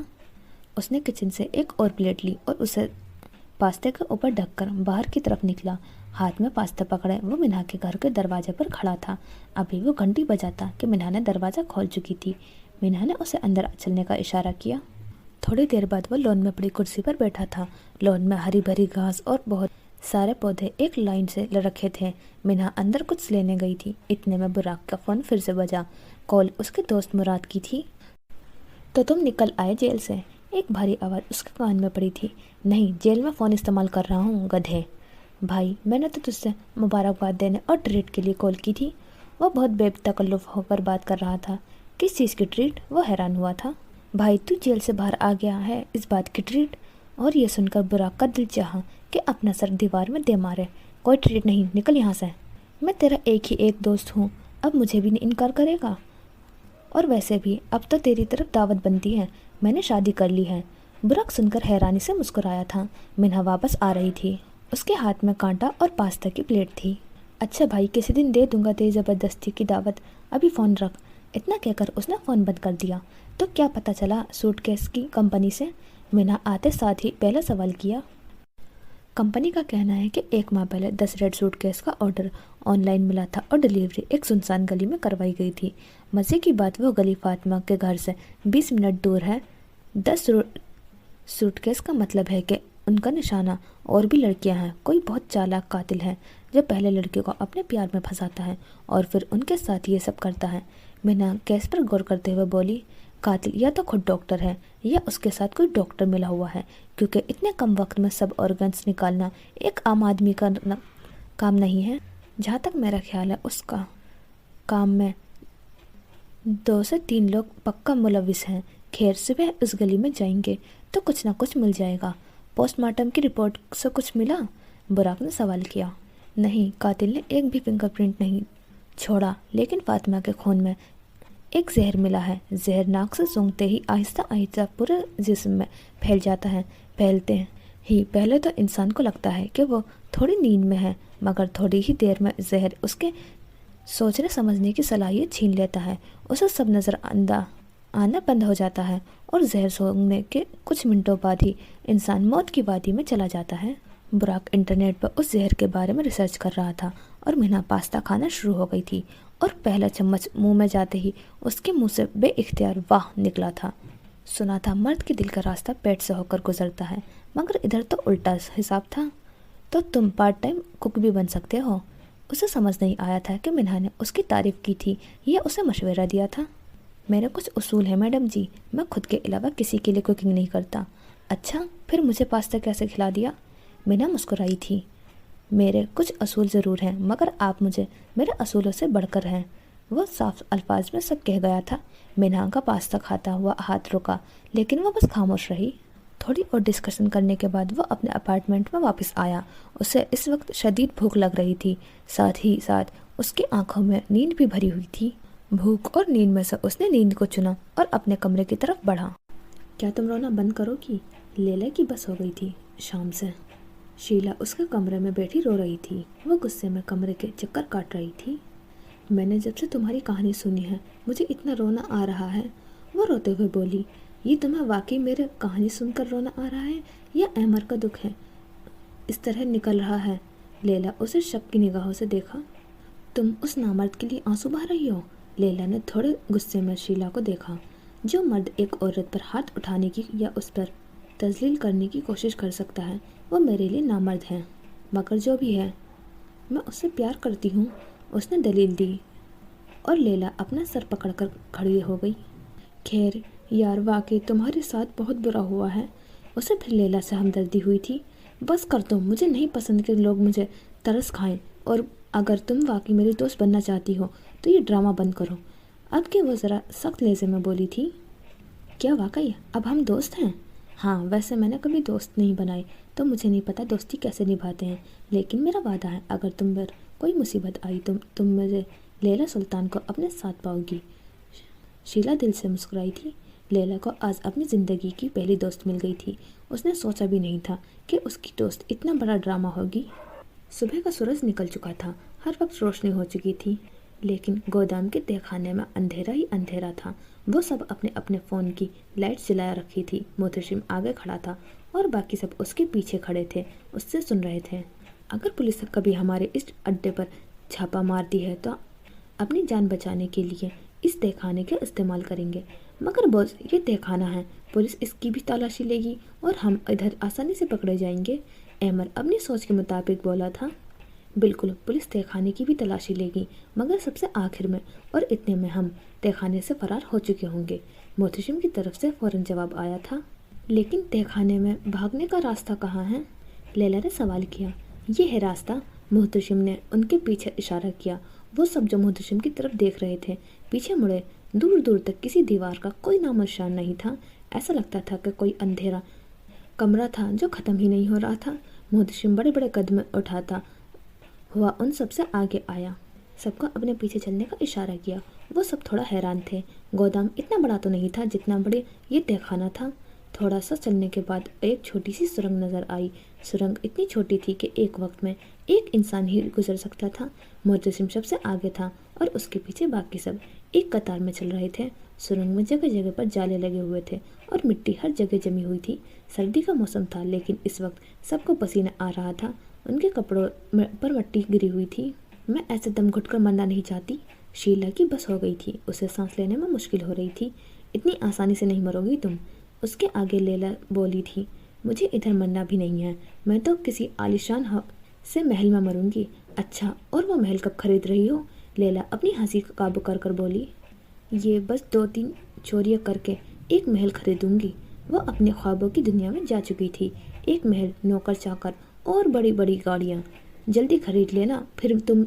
اس نے کچن سے ایک اور پلیٹ لی اور اسے پاستے کے اوپر ڈھک کر باہر کی طرف نکلا۔ ہاتھ میں پاستا پکڑے وہ منہا کے گھر کے دروازے پر کھڑا تھا۔ ابھی وہ گھنٹی بجاتا کہ منہا نے دروازہ کھول چکی تھی۔ منہا نے اسے اندر چلنے کا اشارہ کیا۔ تھوڑی دیر بعد وہ لون میں پڑی کرسی پر بیٹھا تھا۔ لون میں ہری بھری گھاس اور بہت سارے پودے ایک لائن سے رکھے تھے۔ منہا اندر کچھ لینے گئی تھی، اتنے میں براق کا فون پھر سے بجا۔ کال اس کے دوست مراد کی تھی۔ تو تم نکل آئے جیل سے؟ ایک بھاری آواز اس کے کان میں پڑی تھی۔ نہیں، جیل میں فون استعمال کر رہا ہوں گدھے۔ بھائی میں نے تو تجھ سے مبارکباد دینے اور ٹریٹ کے لیے کال کی تھی۔ وہ بہت بے تکلف ہو کر بات کر رہا تھا۔ کس چیز کی ٹریٹ؟ وہ حیران ہوا تھا۔ بھائی تو جیل سے باہر آ گیا ہے، اس بات کی ٹریٹ؟ اور یہ سن کر براق کا دل چاہا کہ اپنا سر دیوار میں دے مارے۔ کوئی ٹریٹ نہیں، نکل یہاں سے۔ میں تیرا ایک ہی ایک دوست ہوں، اب مجھے بھی انکار کرے گا؟ اور ویسے بھی اب تو تیری طرف دعوت بنتی ہے، میں نے شادی کر لی ہے۔ براق سن کر حیرانی سے مسکرایا تھا۔ منہا واپس آ رہی تھی اس کے ہاتھ میں کانٹا اور پاستا کی پلیٹ تھی۔ اچھا بھائی، کسی دن دے دوں گا تیری زبردستی کی دعوت، ابھی فون رکھ۔ اتنا کہہ کر اس نے فون بند کر دیا۔ تو کیا پتہ چلا سوٹ کیس کی کمپنی سے؟ مینا آتے ساتھ ہی پہلا سوال کیا۔ کمپنی کا کہنا ہے کہ 1 ماہ پہلے 10 ریڈ سوٹ کیس کا آرڈر آن لائن ملا تھا اور ڈیلیوری ایک سنسان گلی میں کروائی گئی تھی۔ مزے کی بات، وہ گلی فاطمہ کے گھر سے 20 منٹ دور ہے۔ 10 سوٹ کیس کا مطلب ہے کہ ان کا نشانہ اور بھی لڑکیاں ہیں۔ کوئی بہت چالاک قاتل ہے جو پہلے لڑکی کو اپنے پیار میں پھنساتا ہے اور پھر ان کے ساتھ یہ سب کرتا ہے۔ مینا کیس پر غور کرتے ہوئے بولی، قاتل یا تو خود ڈاکٹر ہے یا اس کے ساتھ کوئی ڈاکٹر ملا ہوا ہے، کیونکہ اتنے کم وقت میں سب آرگنز نکالنا ایک عام آدمی کا کام نہیں ہے۔ جہاں تک میرا خیال ہے اس کا کام میں 2 سے 3 لوگ پکا ملوث ہیں۔ خیر، صبح اس گلی میں جائیں گے تو کچھ نہ کچھ مل جائے گا۔ پوسٹ مارٹم کی رپورٹ سے کچھ ملا؟ براق نے سوال کیا۔ نہیں، قاتل نے ایک بھی فنگر پرنٹ نہیں چھوڑا، لیکن فاطمہ کے خون میں ایک زہر ملا ہے۔ زہر ناک سے سونگھتے ہی آہستہ آہستہ پورے جسم میں پھیل جاتا ہے۔ پھیلتے ہی پہلے تو انسان کو لگتا ہے کہ وہ تھوڑی نیند میں ہے، مگر تھوڑی ہی دیر میں زہر اس کے سوچنے سمجھنے کی صلاحیت چھین لیتا ہے۔ اسے سب نظر آنا بند ہو جاتا ہے اور زہر سونگھنے کے کچھ منٹوں بعد ہی انسان موت کی وادی میں چلا جاتا ہے۔ براق انٹرنیٹ پر اس زہر کے بارے میں ریسرچ کر رہا تھا اور مینا پاستا کھانا شروع ہو گئی تھی اور پہلا چمچ منہ میں جاتے ہی اس کے منہ سے بے اختیار واہ نکلا تھا۔ سنا تھا مرد کے دل کا راستہ پیٹ سے ہو کر گزرتا ہے، مگر ادھر تو الٹا حساب تھا۔ تو تم پارٹ ٹائم کک بھی بن سکتے ہو؟ اسے سمجھ نہیں آیا تھا کہ مینا نے اس کی تعریف کی تھی یا اسے مشورہ دیا تھا۔ میرے کچھ اصول ہیں میڈم جی، میں خود کے علاوہ کسی کے لیے کوکنگ نہیں کرتا۔ اچھا، پھر مجھے پاستا کیسے کھلا دیا؟ مینا مسکرائی تھی۔ میرے کچھ اصول ضرور ہیں، مگر آپ مجھے میرے اصولوں سے بڑھ کر ہیں، وہ صاف الفاظ میں سب کہہ گیا تھا۔ مینا کا پاستا کھاتا ہوا ہاتھ رکا، لیکن وہ بس خاموش رہی۔ تھوڑی اور ڈسکشن کرنے کے بعد وہ اپنے اپارٹمنٹ میں واپس آیا۔ اسے اس وقت شدید بھوک لگ رہی تھی، ساتھ ہی ساتھ اس کی آنکھوں میں نیند بھی بھری ہوئی تھی۔ بھوک اور نیند میں سے اس نے نیند کو چنا اور اپنے کمرے کی طرف بڑھا۔ کیا تم رونا بند کرو گی؟ لیلا کی بس ہو گئی تھی شام سے۔ شیلا اس کے کمرے میں بیٹھی رو رہی تھی۔ وہ غصے میں کمرے کے چکر کاٹ رہی تھی۔ میں نے جب سے تمہاری کہانی سنی ہے مجھے اتنا رونا آ رہا ہے، وہ روتے ہوئے بولی۔ یہ تمہیں واقعی میرے کہانی سن کر رونا آ رہا ہے یا احمر کا دکھ ہے اس طرح نکل رہا ہے؟ لیلا اسے شک کی نگاہوں سے دیکھا۔ تم اس نامرد کے لیے آنسو بہا رہی ہو؟ لیلا نے تھوڑے غصے میں شیلا کو دیکھا۔ جو مرد ایک عورت پر ہاتھ اٹھانے کی یا اس پر تذلیل کرنے کی کوشش کر سکتا ہے وہ میرے لیے نامرد ہے، مگر جو بھی ہے میں اس سے پیار کرتی ہوں، اس نے دلیل دی، اور لیلا اپنا سر پکڑ کر کھڑی ہو گئی۔ خیر یار، واقعی تمہارے ساتھ بہت برا ہوا ہے۔ اسے پھر لیلا سے ہمدردی ہوئی تھی۔ بس کر دو، مجھے نہیں پسند کہ لوگ مجھے ترس کھائیں، اور اگر تم واقعی میری دوست بننا چاہتی ہو تو یہ ڈرامہ بند کرو۔ اب کہ وہ ذرا سخت لہجے میں بولی تھی۔ کیا واقعی اب ہم دوست ہیں؟ ہاں، ویسے میں نے کبھی دوست نہیں بنائے تو مجھے نہیں پتا دوستی کیسے نبھاتے ہیں، لیکن میرا وعدہ ہے اگر تم پر کوئی مصیبت آئی تو تم مجھے لیلا سلطان کو اپنے ساتھ پاؤ گی۔ شیلا دل سے مسکرائی تھی۔ لیلا کو آج اپنی زندگی کی پہلی دوست مل گئی تھی۔ اس نے سوچا بھی نہیں تھا کہ اس کی دوست اتنا بڑا ڈرامہ ہوگی۔ صبح کا سورج نکل چکا تھا، ہر وقت روشنی ہو چکی تھی، لیکن گودام کے تہہ خانے میں اندھیرا ہی اندھیرا تھا۔ وہ سب اپنے اپنے فون کی لائٹ جلا رکھی تھی۔ محتشم آگے کھڑا تھا اور باقی سب اس کے پیچھے کھڑے تھے، اس سے سن رہے تھے۔ اگر پولیس کبھی ہمارے اس اڈے پر چھاپا مارتی ہے تو اپنی جان بچانے کے لیے اس تہہ خانے کا استعمال کریں گے، مگر بوس یہ تہہ خانہ ہے، پولیس اس کی بھی تلاشی لے گی اور ہم ادھر آسانی سے پکڑے جائیں گے۔ احمد اپنی سوچ کے مطابق بولا تھا۔ بالکل، پولیس تہہ خانے کی بھی تلاشی لے گی، مگر سب سے آخر میں، اور اتنے میں ہم تہہ خانے سے فرار ہو چکے ہوں گے۔ محتشم کی طرف سے فوراً جواب آیا تھا۔ لیکن تہہ خانے میں بھاگنے کا راستہ کہاں ہے؟ لیلا نے سوال کیا۔ یہ ہے راستہ، محتشم نے ان کے پیچھے اشارہ کیا۔ وہ سب جو محتشم کی طرف دیکھ رہے تھے پیچھے مڑے۔ دور دور تک کسی دیوار کا کوئی نام و نشان نہیں تھا۔ ایسا لگتا تھا کہ کوئی اندھیرا کمرہ تھا جو ختم ہی نہیں ہو رہا تھا۔ محتشم بڑے بڑے قدم اٹھاتا ہوا ان سب سے آگے آیا، سب کو اپنے پیچھے چلنے کا اشارہ کیا۔ وہ سب تھوڑا حیران تھے۔ گودام اتنا بڑا تو نہیں تھا جتنا بڑے یہ تہہ خانہ تھا۔ थोड़ा सा चलने के बाद एक छोटी सी सुरंग नज़र आई। सुरंग इतनी छोटी थी कि एक वक्त में एक इंसान ही गुजर सकता था। मोहतसिम सबसे आगे था और उसके पीछे बाकी सब एक कतार में चल रहे थे। सुरंग में जगह जगह पर जाले लगे हुए थे और मिट्टी हर जगह जमी हुई थी। सर्दी का मौसम था, लेकिन इस वक्त सबको पसीना आ रहा था। उनके कपड़ों पर मिट्टी गिरी हुई थी। मैं ऐसे दम घुटकर मरना नहीं चाहती। शीला की बस हो गई थी, उसे सांस लेने में मुश्किल हो रही थी। इतनी आसानी से नहीं मरोगी तुम, उसके आगे लैला बोली थी। मुझे इधर मरना भी नहीं है, मैं तो किसी आलीशान से महल में मरूंगी। अच्छा, और वो महल कब खरीद रही हो? लैला अपनी हंसी को काबू कर कर बोली। ये बस 2-3 चोरियां करके एक महल खरीदूंगी। वो अपने ख्वाबों की दुनिया में जा चुकी थी। एक महल, नौकर चाकर और बड़ी बड़ी गाड़ियाँ। जल्दी खरीद लेना, फिर तुम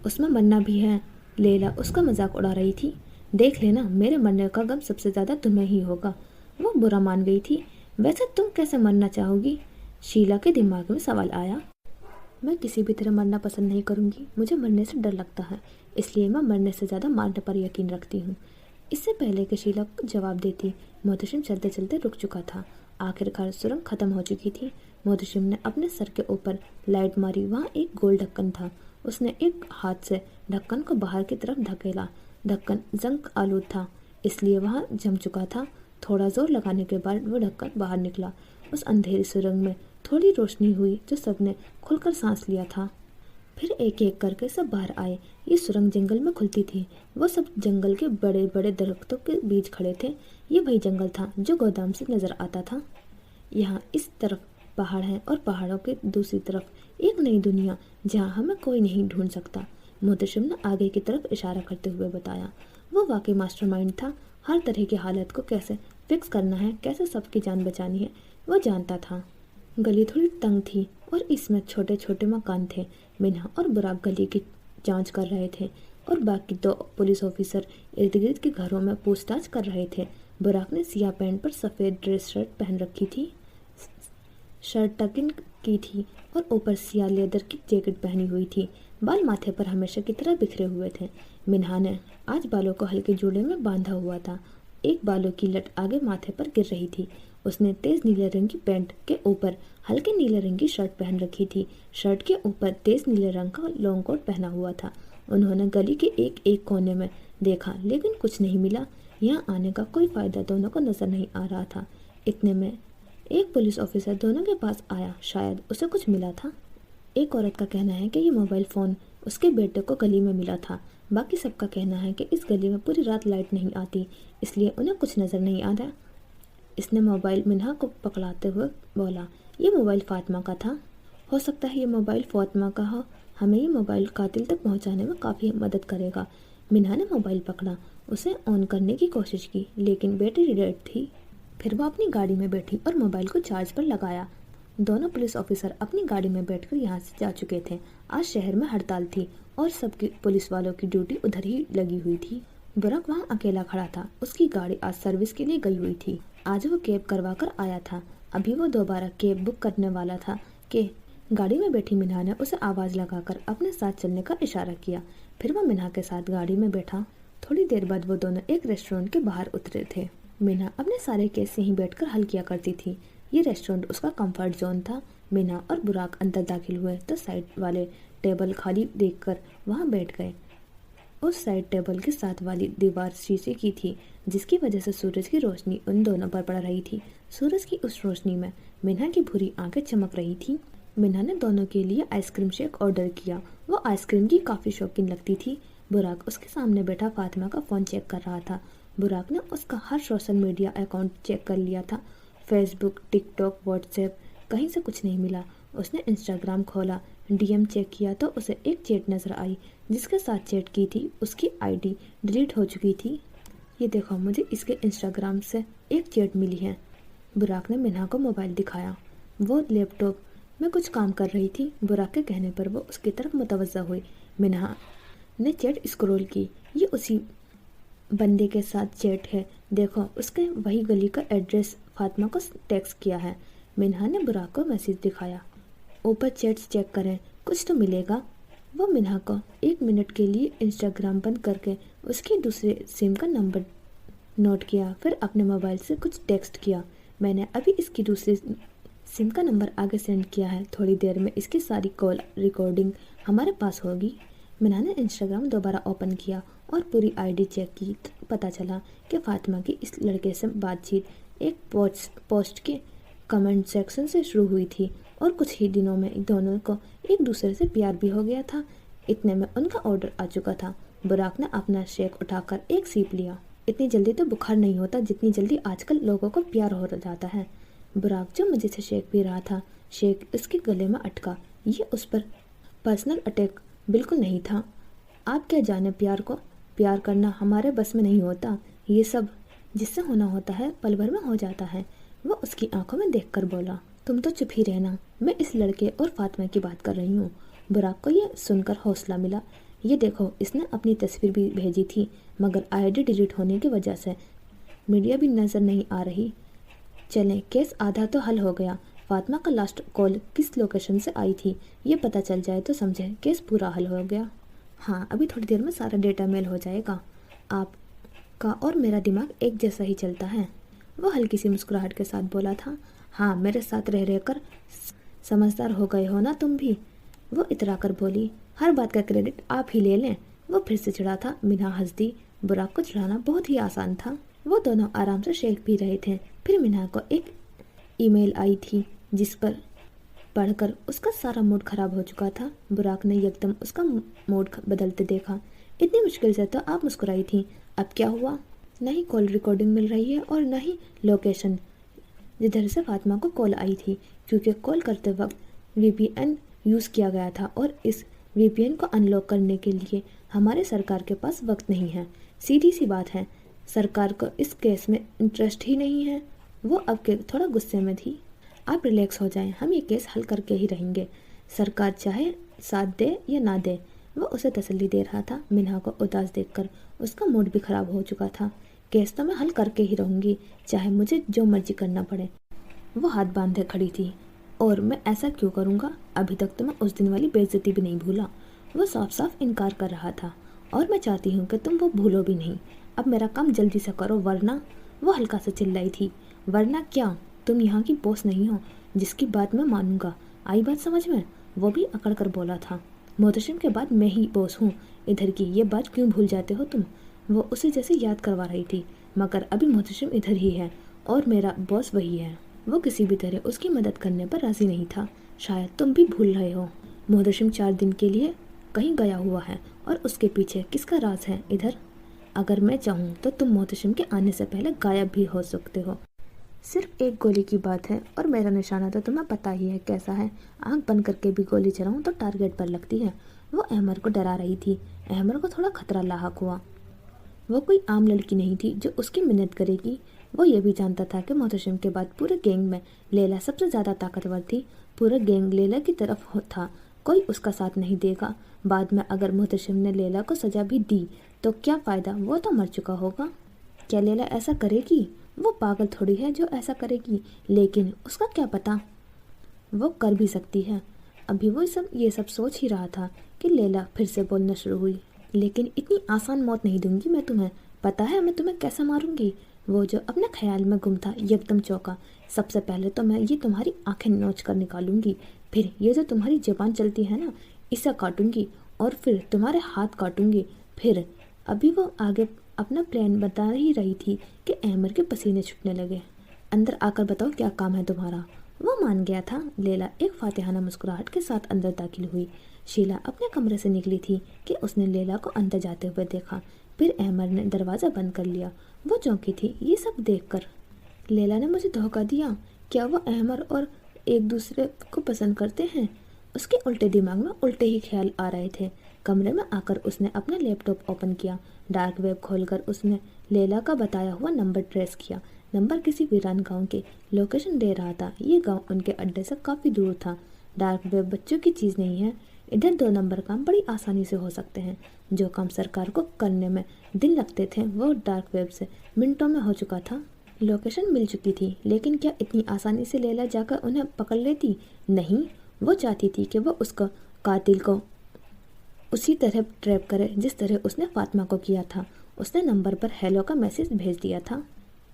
उसमें मरना भी है। लैला उसका मजाक उड़ा रही थी। देख लेना, मेरे मरने का गम सबसे ज़्यादा तुम्हें ही होगा। वो बुरा मान गई थी। वैसे तुम कैसे मरना चाहोगी? शीला के दिमाग में सवाल आया। मैं किसी भी तरह मरना पसंद नहीं करूंगी। मुझे मरने से डर लगता है, इसलिए मैं मरने से ज़्यादा मारने पर यकीन रखती हूँ। इससे पहले कि शीला जवाब देती, मोहतसिम चलते चलते रुक चुका था। आखिरकार सुरंग खत्म हो चुकी थी। मोहतसिम ने अपने सर के ऊपर लाइट मारी। वहाँ एक गोल ढक्कन था। उसने एक हाथ से ढक्कन को बाहर की तरफ धकेला। ढक्कन जंग आलूद था, इसलिए वहाँ जम चुका था। थोड़ा जोर लगाने के बाद वो ढक्कन बाहर निकला। उस अंधेरी सुरंग में थोड़ी रोशनी हुई, जो सबने खुलकर सांस लिया था। फिर एक एक करके सब बाहर आए। ये सुरंग जंगल में खुलती थी। वो सब जंगल के बड़े बड़े दरख्तों के बीच खड़े थे। ये वही जंगल था जो गोदाम से नजर आता था। यहाँ इस तरफ पहाड़ हैं और पहाड़ों के दूसरी तरफ एक नई दुनिया, जहाँ हमें कोई नहीं ढूंढ सकता। मोहतसिम ने आगे की तरफ इशारा करते हुए बताया। वो वाकई मास्टरमाइंड था। हर तरह की हालत को कैसे फिक्स करना है, कैसे सबकी जान बचानी है, वो जानता था। गली थोड़ी तंग थी और इसमें छोटे छोटे मकान थे। मिन्हा और बुराक गली की जांच कर रहे थे और बाकी 2 पुलिस ऑफिसर इर्द गिर्द के घरों में पूछताछ कर रहे थे। बुराक ने सियाह पैंट पर सफ़ेद ड्रेस शर्ट पहन रखी थी, शर्ट टक इन की थी और ऊपर सियाह लेदर की जैकेट पहनी हुई थी। बाल माथे पर हमेशा की तरह बिखरे हुए थे। मिन्हा ने आज बालों को हल्के जूड़े में बांधा हुआ था। एक बालों की लट आगे माथे पर गिर रही थी। उसने तेज नीले रंग की पैंट के ऊपर हल्के नीले रंग की शर्ट पहन रखी थी। शर्ट के ऊपर तेज नीले रंग का लॉन्ग कोट पहना हुआ था। उन्होंने गली के एक एक कोने में देखा, लेकिन कुछ नहीं मिला। यहाँ आने का कोई फायदा दोनों को नजर नहीं आ रहा था। इतने में एक पुलिस ऑफिसर दोनों के पास आया। शायद उसे कुछ मिला था। एक औरत का कहना है कि ये मोबाइल फ़ोन उसके बेटे को गली में मिला था। बाकी सबका कहना है कि इस गली में पूरी रात लाइट नहीं आती, इसलिए उन्हें कुछ नज़र नहीं आता। इसने मोबाइल मिन्हा को पकड़ाते हुए बोला, ये मोबाइल फातिमा का था। हो सकता है ये मोबाइल फातिमा का हो। हमें ये मोबाइल कातिल तक पहुंचाने में काफ़ी मदद करेगा। मिन्हा ने मोबाइल पकड़ा, उसे ऑन करने की कोशिश की, लेकिन बैटरी डेड थी। फिर वो अपनी गाड़ी में बैठी और मोबाइल को चार्ज पर लगाया। दोनों पुलिस ऑफिसर अपनी गाड़ी में बैठकर यहाँ से जा चुके थे। आज शहर में हड़ताल थी और सबकी पुलिस वालों की ड्यूटी उधर ही लगी हुई थी। बुराक वहाँ अकेला खड़ा था। उसकी गाड़ी आज सर्विस के लिए गई हुई थी। आज वो कैब करवा कर आया था। अभी वो दोबारा कैब बुक करने वाला था कि गाड़ी में बैठी मिन्हा ने उसे आवाज़ लगाकर अपने साथ चलने का इशारा किया। फिर वो मिन्हा के साथ गाड़ी में बैठा। थोड़ी देर बाद वो दोनों एक रेस्टोरेंट के बाहर उतरे थे। मिन्हा अपने सारे केस यहीं बैठकर हल किया करती थी। ये रेस्टोरेंट उसका कंफर्ट जोन था। मिन्हा और बुराक अंदर दाखिल हुए तो साइड वाले टेबल खाली देखकर वहाँ बैठ गए। उस साइड टेबल के साथ वाली दीवार शीशे की थी, जिसकी वजह से सूरज की रोशनी उन दोनों पर पड़ रही थी। सूरज की उस रोशनी में मिन्हा की भूरी आंखें चमक रही थी। मिन्हा ने दोनों के लिए आइसक्रीम शेक ऑर्डर किया। वो आइसक्रीम की काफ़ी शौकीन लगती थी। बुराक उसके सामने बैठा फातिमा का फ़ोन चेक कर रहा था। बुराक ने उसका हर सोशल मीडिया अकाउंट चेक कर लिया था। फेसबुक, टिकटॉक, व्हाट्सएप, कहीं से कुछ नहीं मिला। उसने इंस्टाग्राम खोला, डीएम चेक किया तो उसे एक चैट नज़र आई जिसके साथ चैट की थी। उसकी आईडी डिलीट हो चुकी थी। ये देखो, मुझे इसके इंस्टाग्राम से एक चैट मिली है। बुराक ने मिन्हा को मोबाइल दिखाया। वो लैपटॉप में कुछ काम कर रही थी। बुराक के कहने पर वो उसकी तरफ मुतवज्जा हुई। मिन्हा ने चैट स्क्रॉल की। ये उसी बंदे के साथ चैट है, देखो उसके वही गली का एड्रेस फातिमा को टेक्स्ट किया है। मिन्हा ने बुराक को मैसेज दिखाया। ऊपर चैट्स चेक करें, कुछ तो मिलेगा। वो मिन्हा को 1 मिनट के लिए इंस्टाग्राम बंद करके उसके दूसरे सिम का नंबर नोट किया, फिर अपने मोबाइल से कुछ टेक्स्ट किया। میں نے ابھی اس کی دوسری سم کا نمبر آگے سینڈ کیا ہے، تھوڑی دیر میں اس کی ساری کال ریکارڈنگ ہمارے پاس ہوگی۔ منہا نے انسٹاگرام دوبارہ اوپن کیا اور پوری آئی ڈی چیک کی تو پتہ چلا کہ فاطمہ کی اس لڑکے سے بات چیت ایک پوسٹ کے کمنٹ سیکشن سے شروع ہوئی تھی اور کچھ ہی دنوں میں دونوں کو ایک دوسرے سے پیار بھی ہو گیا تھا۔ اتنے میں ان کا آرڈر آ چکا تھا۔ براق نے اپنا شیک اٹھا کر ایک سیپ لیا۔ اتنی جلدی تو بخار نہیں ہوتا جتنی جلدی آج کل لوگوں کو پیار ہو جاتا ہے۔ براق جو مجھے سے شیک پی رہا تھا، شیک اس کے گلے میں اٹکا۔ یہ اس پر پرسنل اٹیک بالکل نہیں تھا۔ آپ کیا جانے پیار کو، پیار کرنا ہمارے بس میں نہیں ہوتا، یہ سب جس سے ہونا ہوتا ہے پل بھر میں ہو جاتا ہے۔ وہ اس کی آنکھوں میں دیکھ کر بولا، تم تو چپ ہی رہنا، میں اس لڑکے اور فاطمہ کی بات کر رہی ہوں۔ براق کو یہ سن کر حوصلہ ملا۔ یہ دیکھو، اس نے اپنی تصویر بھی بھیجی تھی مگر آئی ڈی ڈیلیٹ ہونے کی وجہ سے میڈیا بھی نظر نہیں آ رہی۔ چلیں، کیس آدھا تو حل ہو گیا۔ فاطمہ کا لاسٹ کال کس لوکیشن سے آئی تھی یہ پتہ چل جائے تو سمجھے کیس پورا حل ہو گیا۔ ہاں، ابھی تھوڑی دیر میں سارا ڈیٹا میل ہو جائے گا۔ آپ کا اور میرا دماغ ایک جیسا ہی چلتا ہے، وہ ہلکی سی مسکراہٹ کے ساتھ بولا تھا۔ ہاں، میرے ساتھ رہ رہ کر سمجھدار ہو گئے ہو نا تم بھی، وہ اترا کر بولی۔ ہر بات کا کریڈٹ آپ ہی لے لیں۔ وہ پھر سے چڑھا تھا۔ منہا ہنس دی۔ براق کو چڑھانا بہت ہی آسان تھا۔ وہ دونوں آرام سے شیک پی رہے تھے۔ پھر منہا کو ایک ای میل آئی تھی جس پر پڑھ کر اس کا سارا موڈ خراب ہو چکا تھا۔ براق نے یکدم اس کا موڈ بدلتے دیکھا۔ اتنی مشکل سے تو آپ مسکرائی تھی، اب کیا ہوا؟ نہ ہی کال ریکارڈنگ مل رہی ہے اور نہ ہی لوکیشن جدھر سے فاطمہ کو کال آئی تھی، کیونکہ کال کرتے وقت وی پی این یوز کیا گیا تھا اور اس وی پی این کو ان لاک کرنے کے لیے ہمارے سرکار کے پاس وقت نہیں ہے۔ سیدھی سی بات ہے، سرکار کو اس کیس میں انٹرسٹ ہی نہیں ہے۔ وہ اب کے تھوڑا غصے میں تھی۔ آپ ریلیکس ہو جائیں، ہم یہ کیس حل کر کے ہی رہیں گے، سرکار چاہے ساتھ دے یا نہ دے۔ وہ اسے تسلی دے رہا تھا۔ منہا کو اداس دیکھ کر اس کا موڈ بھی خراب ہو چکا تھا۔ کیس تو میں حل کر کے ہی رہوں گی، چاہے مجھے جو مرضی کرنا پڑے۔ وہ ہاتھ باندھے کھڑی تھی۔ اور میں ایسا کیوں کروں گا؟ ابھی تک تو میں اس دن والی بے عزتی بھی نہیں بھولا۔ وہ صاف صاف انکار کر رہا تھا۔ اور میں چاہتی ہوں کہ تم وہ بھولو بھی نہیں۔ اب میرا کام جلدی سے کرو ورنہ، وہ ہلکا سے چلائی تھی، ورنہ کیا؟ تم یہاں کی باس نہیں ہو جس کی بات میں مانوں گا، آئی بات سمجھ میں؟ وہ بھی اکڑ کر بولا تھا۔ محتشم کے بعد میں ہی باس ہوں ادھر کی، یہ بات کیوں بھول جاتے ہو تم؟ وہ اسے جیسے یاد کروا رہی تھی، مگر ابھی محتشم ادھر ہی ہے اور میرا باس وہی ہے۔ وہ کسی بھی طرح اس کی مدد کرنے پر راضی نہیں تھا۔ شاید تم بھی بھول رہے ہو، محتشم 4 دن کے لیے کہیں گیا ہوا ہے اور اس کے پیچھے کس کا راز ہے ادھر؟ اگر میں چاہوں تو تم محتشم کے آنے سے پہلے غائب بھی ہو سکتے ہو۔ صرف ایک گولی کی بات ہے اور میرا نشانہ تو تمہیں پتہ ہی ہے کیسا ہے، آنکھ بند کر کے بھی گولی چلاؤں تو ٹارگٹ پر لگتی ہے۔ وہ احمر کو ڈرا رہی تھی۔ احمر کو تھوڑا خطرہ لاحق ہوا۔ وہ کوئی عام لڑکی نہیں تھی جو اس کی منت کرے گی۔ وہ یہ بھی جانتا تھا کہ محتشم کے بعد پورے گینگ میں لیلا سب سے زیادہ طاقتور تھی۔ پورا گینگ لیلا کی طرف تھا، کوئی اس کا ساتھ نہیں دے گا۔ بعد میں اگر محتشم نے لیلا کو سزا بھی دی تو کیا فائدہ، وہ تو مر چکا ہوگا۔ کیا لیلا ایسا کرے گی؟ وہ پاگل تھوڑی ہے جو ایسا کرے گی، لیکن اس کا کیا پتا، وہ کر بھی سکتی ہے۔ ابھی وہ یہ سب سوچ ہی رہا تھا کہ لیلا پھر سے بولنا شروع ہوئی۔ لیکن اتنی آسان موت نہیں دوں گی میں تمہیں، پتہ ہے میں تمہیں کیسا ماروں گی؟ وہ جو اپنے خیال میں گم تھا یکدم چونکا۔ سب سے پہلے تو میں یہ تمہاری آنکھیں نوچ کر نکالوں گی، پھر یہ جو تمہاری زبان چلتی ہے نا اسے کاٹوں گی، اور پھر تمہارے ہاتھ کاٹوں گی، پھر۔ ابھی وہ آگے اپنا پلان بتا ہی رہی تھی کہ احمر کے پسینے چھٹنے لگے۔ اندر آ کر بتاؤ کیا کام ہے تمہارا؟ وہ مان گیا تھا۔ لیلا ایک فاتحانہ مسکراہٹ کے ساتھ اندر داخل ہوئی۔ شیلا اپنے کمرے سے نکلی تھی کہ اس نے لیلا کو اندر جاتے ہوئے دیکھا، پھر احمر نے دروازہ بند کر لیا۔ وہ چونکی تھی یہ سب دیکھ کر۔ لیلا نے مجھے دھوکہ دیا؟ کیا وہ احمر اور ایک دوسرے کو پسند کرتے ہیں؟ اس کے الٹے دماغ میں الٹے ہی خیال آ رہے تھے۔ کمرے میں آ کر اس نے اپنا لیپ ٹاپ اوپن کیا۔ ڈارک ویب کھول کر اس نے لیلا کا بتایا ہوا نمبر ٹریس کیا۔ نمبر کسی ویران گاؤں کے لوکیشن دے رہا تھا۔ یہ گاؤں ان کے اڈے سے کافی دور تھا۔ ڈارک ویب بچوں کی چیز نہیں ہے، ادھر 2 نمبر کام بڑی آسانی سے ہو سکتے ہیں۔ جو کام سرکار کو کرنے میں دن لگتے تھے وہ ڈارک ویب سے منٹوں میں ہو چکا تھا۔ لوکیشن مل چکی تھی، لیکن کیا اتنی آسانی سے لیلا جا کر انہیں پکڑ لیتی؟ نہیں، وہ چاہتی تھی کہ وہ اس کو قاتل کو اسی طرح ٹریپ کرے جس طرح اس نے فاطمہ کو کیا تھا۔ اس نے نمبر پر ہیلو کا میسج بھیج دیا تھا۔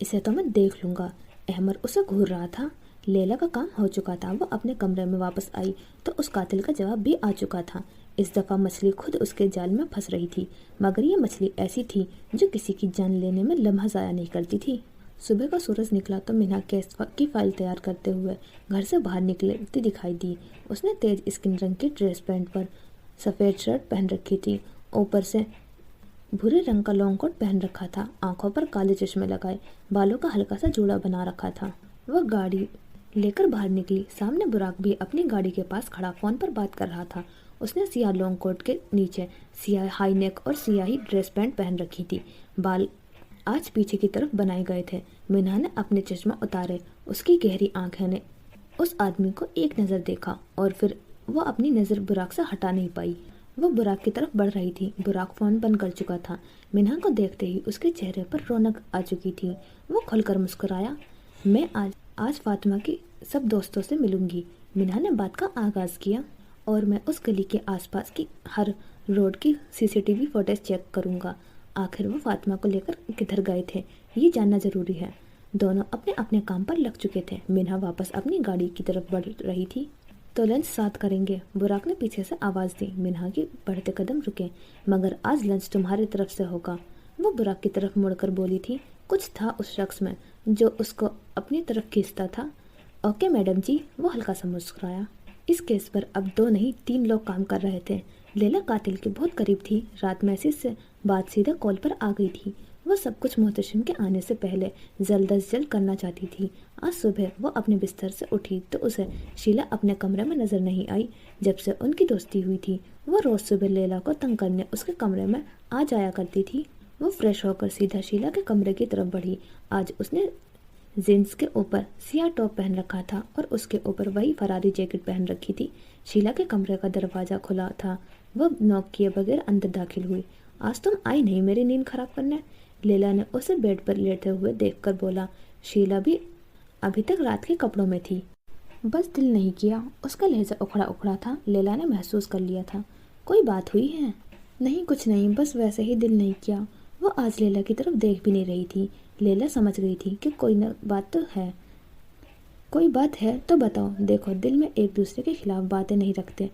اسے تو میں دیکھ لوں گا، احمر اسے گھور رہا تھا۔ لیلا کا کام ہو چکا تھا، وہ اپنے کمرے میں واپس آئی تو اس قاتل کا جواب بھی آ چکا تھا۔ اس دفعہ مچھلی خود اس کے جال میں پھنس رہی تھی، مگر یہ مچھلی ایسی تھی جو کسی کی جان لینے میں لمحہ ضائع نہیں کرتی تھی۔ صبح کا سورج نکلا تو منہا کیس کی فائل تیار کرتے ہوئے گھر سے باہر نکلتی دکھائی دی۔ اس نے تیز اسکن رنگ کی ڈریس پینٹ پر سفید شرٹ پہن رکھی تھی، اوپر سے بھورے رنگ کا لانگ کوٹ پہن رکھا تھا، آنکھوں پر کالے چشمے لگائے، بالوں کا ہلکا سا جوڑا بنا رکھا تھا۔ وہ گاڑی لے کر باہر نکلی۔ سامنے براق بھی اپنی گاڑی کے پاس کھڑا فون پر بات کر رہا تھا۔ اس نے سیاہ لانگ کوٹ کے نیچے سیاہ ہائی نیک اور سیاہی ڈریس پینٹ پہن رکھی تھی، بال آج پیچھے کی طرف بنائے گئے تھے۔ منہا نے اپنے چشمہ اتارے، اس کی گہری آنکھیں نے اس آدمی کو ایک نظر دیکھا اور پھر وہ اپنی نظر براق سے ہٹا نہیں پائی۔ وہ براق کی طرف بڑھ رہی تھی، براق فون بند کر چکا تھا۔ منہا کو دیکھتے ہی اس کے چہرے پر رونق آ چکی تھی، وہ کھل کر مسکرایا۔ میں آج فاطمہ کی سب دوستوں سے ملوں گی، منہا نے بات کا آغاز کیا، اور میں اس گلی کے آس پاس کی ہر روڈ کی CCTV فوٹیج چیک کروں گا۔ آخر وہ فاطمہ کو لے کر کدھر گئے تھے یہ جاننا ضروری ہے۔ دونوں اپنے اپنے کام پر لگ چکے تھے۔ منہا واپس اپنی گاڑی کی طرف بڑھ رہی تھی۔ تو لنچ ساتھ کریں گے، براق نے پیچھے سے آواز دی۔ منہا کی بڑھتے قدم رکے۔ مگر آج لنچ تمہاری طرف سے ہوگا، وہ براق کی طرف مڑ کر بولی تھی۔ کچھ تھا اس شخص میں جو اس کو اپنی طرف کھینچتا تھا۔ اوکے میڈم جی، وہ ہلکا سا مسکرایا۔ اس کیس پر اب 2 نہیں 3 لوگ کام کر رہے تھے۔ لیلا قاتل کے بہت قریب تھی، رات میسج سے بات سیدھا کال پر آ گئی تھی۔ وہ سب کچھ محتشم کے آنے سے پہلے جلد از جلد کرنا چاہتی تھی۔ آج صبح وہ اپنے بستر سے اٹھی تو اسے شیلا اپنے کمرے میں نظر نہیں آئی۔ جب سے ان کی دوستی ہوئی تھی، وہ روز صبح لیلا کو تنگ کرنے اس کے کمرے میں آ جایا کرتی تھی۔ وہ فریش ہو کر سیدھا شیلا کے کمرے کی طرف بڑھی۔ آج اس نے جینس کے اوپر سیاہ ٹاپ پہن رکھا تھا اور اس کے اوپر وہی فراری جیکٹ پہن رکھی تھی۔ شیلا کے کمرے کا دروازہ کھلا تھا، وہ نوک کیے بغیر اندر داخل ہوئی۔ آج تم آئی نہیں میری نیند خراب کرنے، لیلا نے اسے بیڈ پر لیٹے ہوئے دیکھ کر بولا۔ شیلا بھی ابھی تک رات کے کپڑوں میں تھی، بس دل نہیں کیا۔ اس کا لہجہ اکھڑا اکھڑا تھا، لیلا نے محسوس کر لیا تھا۔ کوئی بات ہوئی ہے؟ نہیں کچھ نہیں، بس ویسے ہی دل نہیں کیا۔ وہ آج لیلا کی طرف دیکھ بھی نہیں رہی تھی۔ لیلا سمجھ گئی تھی کہ کوئی بات تو ہے، کوئی بات ہے تو بتاؤ۔ دیکھو دل میں ایک دوسرے کے خلاف باتیں نہیں رکھتے،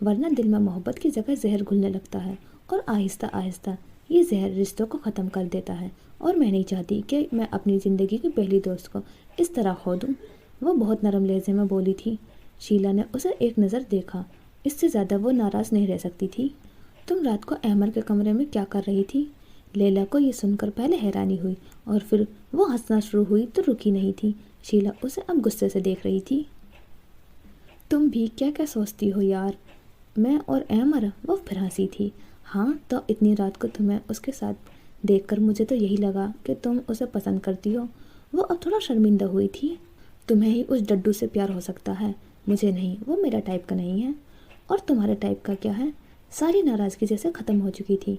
ورنہ دل میں محبت کی جگہ زہر گھلنے لگتا ہے، اور آہستہ آہستہ یہ زہر رشتوں کو ختم کر دیتا ہے، اور میں نہیں چاہتی کہ میں اپنی زندگی کی پہلی دوست کو اس طرح کھو دوں، وہ بہت نرم لہجے میں بولی تھی۔ شیلا نے اسے ایک نظر دیکھا، اس سے زیادہ وہ ناراض نہیں رہ سکتی تھی۔ تم رات کو احمر کے کمرے میں کیا کر رہی تھی؟ لیلا کو یہ سن کر پہلے حیرانی ہوئی اور پھر وہ ہنسنا شروع ہوئی تو رکی نہیں تھی۔ شیلا اسے اب غصے سے دیکھ رہی تھی۔ تم بھی کیا کیا سوچتی ہو یار، میں اور احمر؟ وہ پھر ہنسی تھی۔ ہاں تو اتنی رات کو تمہیں اس کے ساتھ دیکھ کر مجھے تو یہی لگا کہ تم اسے پسند کرتی ہو۔ وہ اب تھوڑا شرمندہ ہوئی تھی۔ تمہیں ہی اس ڈڈو سے پیار ہو سکتا ہے، مجھے نہیں، وہ میرا ٹائپ کا نہیں ہے۔ اور تمہارے ٹائپ کا کیا ہے؟ ساری ناراضگی جیسے ختم ہو چکی تھی۔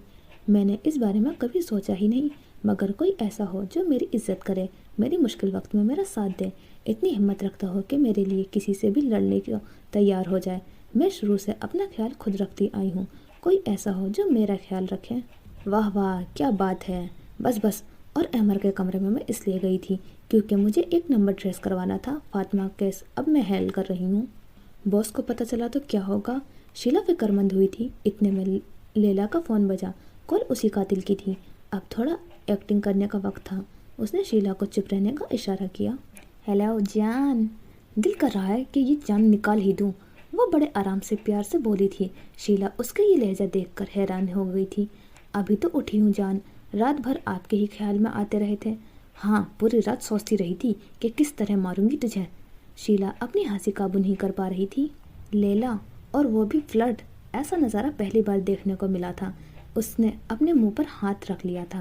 میں نے اس بارے میں کبھی سوچا ہی نہیں، مگر کوئی ایسا ہو جو میری عزت کرے، میری مشکل وقت میں میرا ساتھ دے، اتنی ہمت رکھتا ہو کہ میرے لیے کسی سے بھی لڑنے کو تیار ہو جائے۔ میں شروع سے اپنا خیال خود رکھتی آئی ہوں، کوئی ایسا ہو جو میرا خیال رکھے۔ واہ واہ کیا بات ہے، بس بس۔ اور احمر کے کمرے میں اس لیے گئی تھی کیونکہ مجھے 1 نمبر ڈریس کروانا تھا۔ فاطمہ کیس اب میں ہینڈل کر رہی ہوں، باس کو پتہ چلا تو کیا ہوگا؟ شیلا فکر مند ہوئی تھی۔ اتنے میں لیلا کا فون بجا، کال اسی قاتل کی تھی۔ اب تھوڑا ایکٹنگ کرنے کا وقت تھا، اس نے شیلا کو چپ رہنے کا اشارہ کیا۔ ہیلو جان، دل کر رہا ہے کہ یہ جان نکال ہی دوں، وہ بڑے آرام سے پیار سے بولی تھی۔ شیلا اس کا یہ لہجہ دیکھ کر حیران ہو گئی تھی۔ ابھی تو اٹھی ہوں جان، رات بھر آپ کے ہی خیال میں آتے رہے تھے۔ ہاں پوری رات سوچتی رہی تھی کہ کس طرح ماروں گی تجھے۔ شیلا اپنی ہنسی قابو نہیں کر پا رہی تھی۔ لیلا، اور وہ بھی فلرٹ، ایسا نظارہ پہلی بار دیکھنے کو ملا تھا۔ اس نے اپنے منہ پر ہاتھ رکھ لیا تھا۔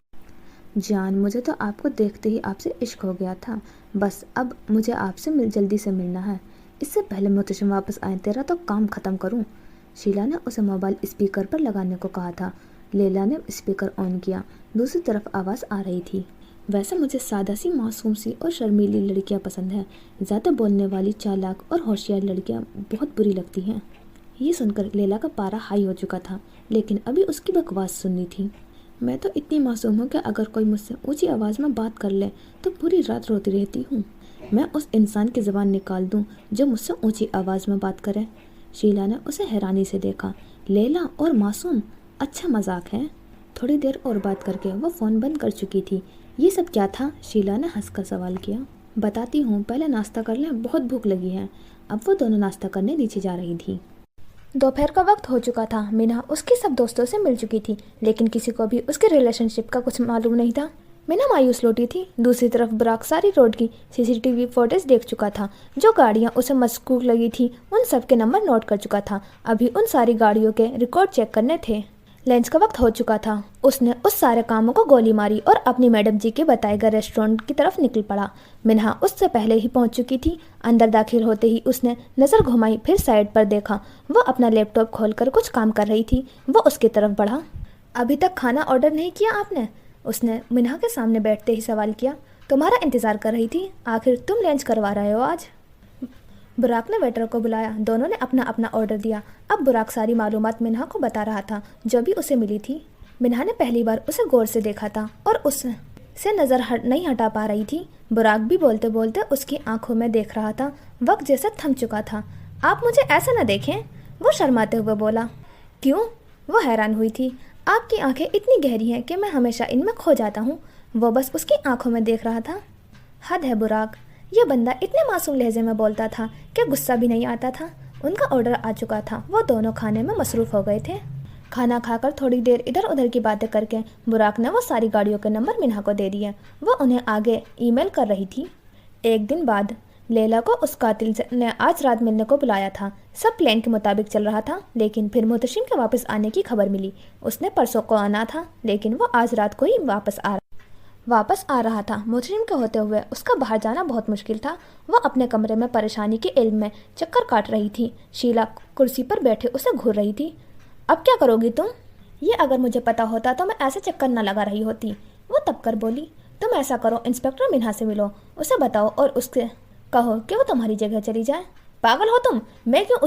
جان مجھے تو آپ کو دیکھتے ہی آپ سے عشق ہو گیا تھا، بس اب مجھے آپ سے جلدی سے ملنا ہے، اس سے پہلے محتشم واپس آئیں تیرا تو کام ختم کروں۔ شیلا نے اسے موبائل اسپیکر پر لگانے کو کہا تھا۔ لیلا نے اسپیکر آن کیا، دوسری طرف آواز آ رہی تھی۔ ویسے مجھے سادہ سی، معصوم سی اور شرمیلی لڑکیاں پسند ہیں، زیادہ بولنے والی، چالاک اور ہوشیار لڑکیاں بہت بری لگتی ہیں۔ یہ سن کر لیلا کا پارا ہائی ہو چکا تھا، لیکن ابھی اس کی بکواس سننی تھی۔ मैं तो इतनी मासूम हूँ कि अगर कोई मुझसे ऊंची आवाज़ में बात कर ले तो पूरी रात रोती रहती हूँ। मैं उस इंसान की ज़बान निकाल दूँ जो मुझसे ऊंची आवाज़ में बात करे। शीला ने उसे हैरानी से देखा। लैला और मासूम, अच्छा मजाक है। थोड़ी देर और बात करके वो फ़ोन बंद कर चुकी थी। ये सब क्या था? शीला ने हंसकर सवाल किया। बताती हूँ, पहले नाश्ता कर लें, बहुत भूख लगी है। अब वो दोनों नाश्ता करने नीचे जा रही थी। दोपहर का वक्त हो चुका था। मीना उसके सब दोस्तों से मिल चुकी थी, लेकिन किसी को भी उसके रिलेशनशिप का कुछ मालूम नहीं था। मीना मायूस लौटी थी। दूसरी तरफ बुराक सारी रोड की सीसीटीवी फुटेज देख चुका था। जो गाड़ियां उसे मशकूक लगी थी उन सब के नंबर नोट कर चुका था। अभी उन सारी गाड़ियों के रिकॉर्ड चेक करने थे। लंच का वक्त हो चुका था। उसने उस सारे कामों को गोली मारी और अपनी मैडम जी के बताए गए रेस्टोरेंट की तरफ निकल पड़ा। मिन्हा उससे पहले ही पहुंच चुकी थी। अंदर दाखिल होते ही उसने नज़र घुमाई, फिर साइड पर देखा। वो अपना लैपटॉप खोलकर कुछ काम कर रही थी। वो उसकी तरफ बढ़ा। अभी तक खाना ऑर्डर नहीं किया आपने? उसने मिन्हा के सामने बैठते ही सवाल किया। तुम्हारा इंतज़ार कर रही थी। आखिर तुम लंच करवा रहे हो आज? बुराक ने वेटर को बुलाया। दोनों ने अपना अपना ऑर्डर दिया। अब बुराक सारी मालूमात मिन्हा को बता रहा था जो भी उसे मिली थी। मिन्हा ने पहली बार उसे गौर से देखा था और उससे नज़र नहीं हटा पा रही थी। बुराक भी बोलते बोलते उसकी आंखों में देख रहा था। वक्त जैसे थम चुका था। आप मुझे ऐसे न देखें, वो शर्माते हुए बोला। क्यों? वो हैरान हुई थी। आपकी आंखें इतनी गहरी हैं कि मैं हमेशा इनमें खो जाता हूँ। वो बस उसकी आंखों में देख रहा था। हद है बुराक, यह बंदा इतने मासूम लहजे में बोलता था कि गुस्सा भी नहीं आता था। उनका ऑर्डर आ चुका था। वो दोनों खाने में मसरूफ़ हो गए थे। खाना खाकर थोड़ी देर इधर उधर की बातें करके बुराक ने वो सारी गाड़ियों के नंबर मिन्हा को दे दिए। वो उन्हें आगे ईमेल कर रही थी। एक दिन बाद लैला को उस कातिल ने आज रात मिलने को बुलाया था। सब प्लान के मुताबिक चल रहा था, लेकिन फिर मुहतशिम के वापस आने की खबर मिली। उसने परसों को आना था, लेकिन वो आज रात को ही वापस आ रहा था। मुहतशिम के होते हुए उसका बाहर जाना बहुत मुश्किल था। वो अपने कमरे में परेशानी के इल्म में चक्कर काट रही थी। शीला कुर्सी पर बैठे उसे घूर रही थी। अब क्या करोगी तुम? ये अगर मुझे पता होता तो मैं ऐसे चक्कर न लगा रही होती। वो तब कर बोली। तुम ऐसा करो, इंस्पेक्टर मिन्हा से मिलो, उसे बताओ और उससे कहो कि वो तुम्हारी जगह चली जाए। पागल हो तुम? मैं क्यों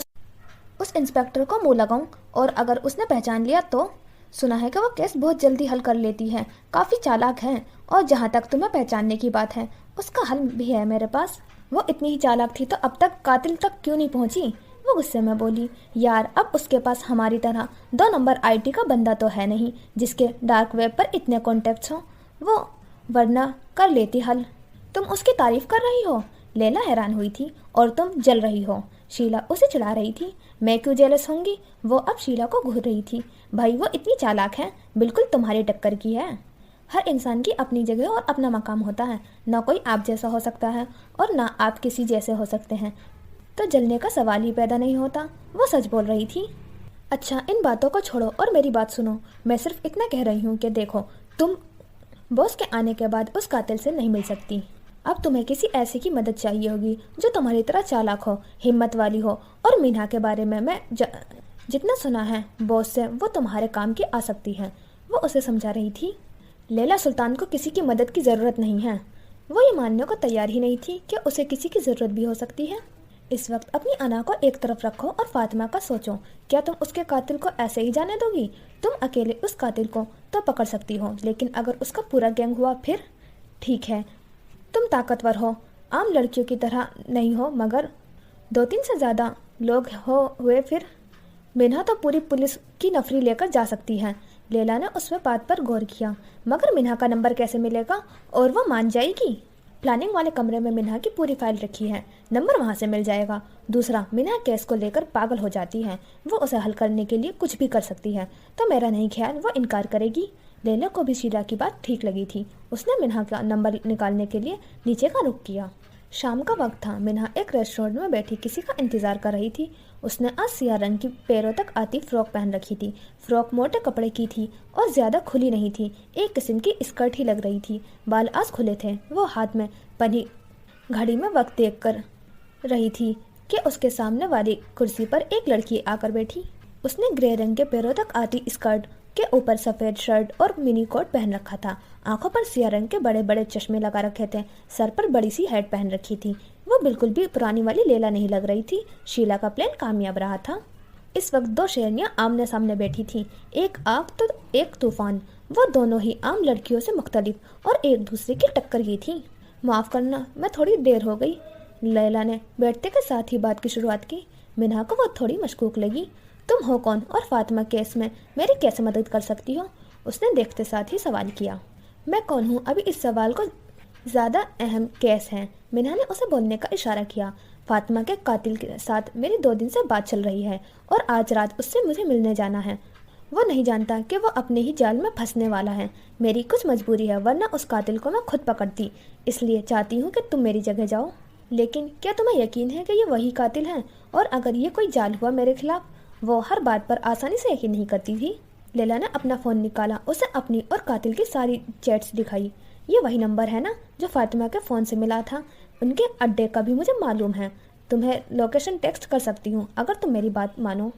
उस इंस्पेक्टर को मुँह लगाऊं? और अगर उसने पहचान लिया तो? सुना है कि वो केस बहुत जल्दी हल कर लेती है, काफ़ी चालाक है। और जहाँ तक तुम्हें पहचानने की बात है, उसका हल भी है मेरे पास। वो इतनी ही चालाक थी तो अब तक कातिल तक क्यों नहीं पहुँची? वो गुस्से में बोली। यार, अब उसके पास हमारी तरह 2 नंबर आईटी का बंदा तो है नहीं जिसके डार्क वेब पर इतने कॉन्टेक्ट्स हों। वो वरना कर लेती हल। तुम उसकी तारीफ कर रही हो? लैला हैरान हुई थी। और तुम जल रही हो? शीला उसे चिढ़ा रही थी। मैं क्यों जेलस होंगी? वो अब शीला को घूर रही थी। भाई, वो इतनी चालाक है, बिल्कुल तुम्हारी टक्कर की है। हर इंसान की अपनी जगह और अपना मकाम होता है। ना कोई आप जैसा हो सकता है और ना आप किसी जैसे हो सकते हैं, तो जलने का सवाल ही पैदा नहीं होता। वो सच बोल रही थी। अच्छा, इन बातों को छोड़ो और मेरी बात सुनो। मैं सिर्फ इतना कह रही हूँ कि देखो, तुम बॉस के आने के बाद उस कातिल से नहीं मिल सकती। अब तुम्हें किसी ऐसे की मदद चाहिए होगी जो तुम्हारी तरह चालाक हो, हिम्मत वाली हो। और मीना के बारे में मैं जितना सुना है बॉस से, वो तुम्हारे काम की आ सकती है। वो उसे समझा रही थी। लैला सुल्तान को किसी की मदद की ज़रूरत नहीं है। वो ये मानने को तैयार ही नहीं थी कि उसे किसी की ज़रूरत भी हो सकती है। इस वक्त अपनी अना को एक तरफ रखो और फातिमा का सोचो। क्या तुम उसके कातिल को ऐसे ही जाने दोगी? तुम अकेले उस कातिल को तो पकड़ सकती हो, लेकिन अगर उसका पूरा गैंग हुआ फिर? ठीक है, तुम ताकतवर हो, आम लड़कियों की तरह नहीं हो, मगर 2-3 से ज़्यादा लोग हुए फिर? मिन्हा तो पूरी पुलिस की नफरी लेकर जा सकती है। लैला ने उस बात पर गौर किया। मगर मिन्हा का नंबर कैसे मिलेगा? और वो मान जाएगी? प्लानिंग वाले कमरे में मिन्हा की पूरी फाइल रखी है, नंबर वहाँ से मिल जाएगा। दूसरा, मिन्हा केस को लेकर पागल हो जाती है। वो उसे हल करने के लिए कुछ भी कर सकती है, तो मेरा नहीं ख्याल वो इनकार करेगी। लैला को भी शीला की बात ठीक लगी थी। उसने मिन्हा का नंबर निकालने के लिए नीचे का रुख किया। शाम का वक्त था। मिन्हा एक रेस्टोरेंट में बैठी किसी का इंतजार कर रही थी। उसने आज सियाह रंग की पैरों तक आती फ्रॉक पहन रखी थी। फ्रॉक मोटे कपड़े की थी और ज़्यादा खुली नहीं थी, एक किस्म की स्कर्ट ही लग रही थी। बाल आज खुले थे। वो हाथ में बनी घड़ी में वक्त देख कर रही थी कि उसके सामने वाली कुर्सी पर एक लड़की आकर बैठी। उसने ग्रे रंग के पैरों तक आती स्कर्ट के ऊपर सफ़ेद शर्ट और मिनी कोट पहन रखा था। आंखों पर सियाह रंग के बड़े बड़े चश्मे लगा रखे थे। सर पर बड़ी सी हैट पहन रखी थी। वो बिल्कुल भी पुरानी वाली लैला नहीं लग रही थी। शीला का प्लान कामयाब रहा था। इस वक्त 2 शेरनियाँ आमने सामने बैठी थीं, एक आग तो एक तूफान। वो दोनों ही आम लड़कियों से मुख्तलिफ और एक दूसरे की टक्कर की थी। माफ़ करना, मैं थोड़ी देर हो गई। लैला ने बैठते के साथ ही बात की शुरुआत की। मिन्हा को वो थोड़ी मशकूक लगी। तुम हो कौन और फातिमा केस में मेरी कैसे मदद कर सकती हो? उसने देखते साथ ही सवाल किया। मैं कौन हूँ अभी इस सवाल को ज़्यादा अहम केस है। मिन्हा ने उसे बोलने का इशारा किया। फातिमा के कातिल के साथ मेरी 2 दिन से बात चल रही है और आज रात उससे मुझे मिलने जाना है। वो नहीं जानता कि वो अपने ही जाल में फंसने वाला है। मेरी कुछ मजबूरी है, वरना उस कातिल को मैं खुद पकड़ती। इसलिए चाहती हूँ कि तुम मेरी जगह जाओ। लेकिन क्या तुम्हें यकीन है कि ये वही कातिल है? और अगर ये कोई जाल हुआ मेरे खिलाफ? वो हर बात पर आसानी से यकीन नहीं करती थी। लैला ने अपना फ़ोन निकाला, उसे अपनी और कातिल की सारी चैट्स दिखाई। ये वही नंबर है ना जो फातिमा के फ़ोन से मिला था? उनके अड्डे का भी मुझे मालूम है। तुम्हें लोकेशन टेक्स्ट कर सकती हूँ अगर तुम मेरी बात मानो।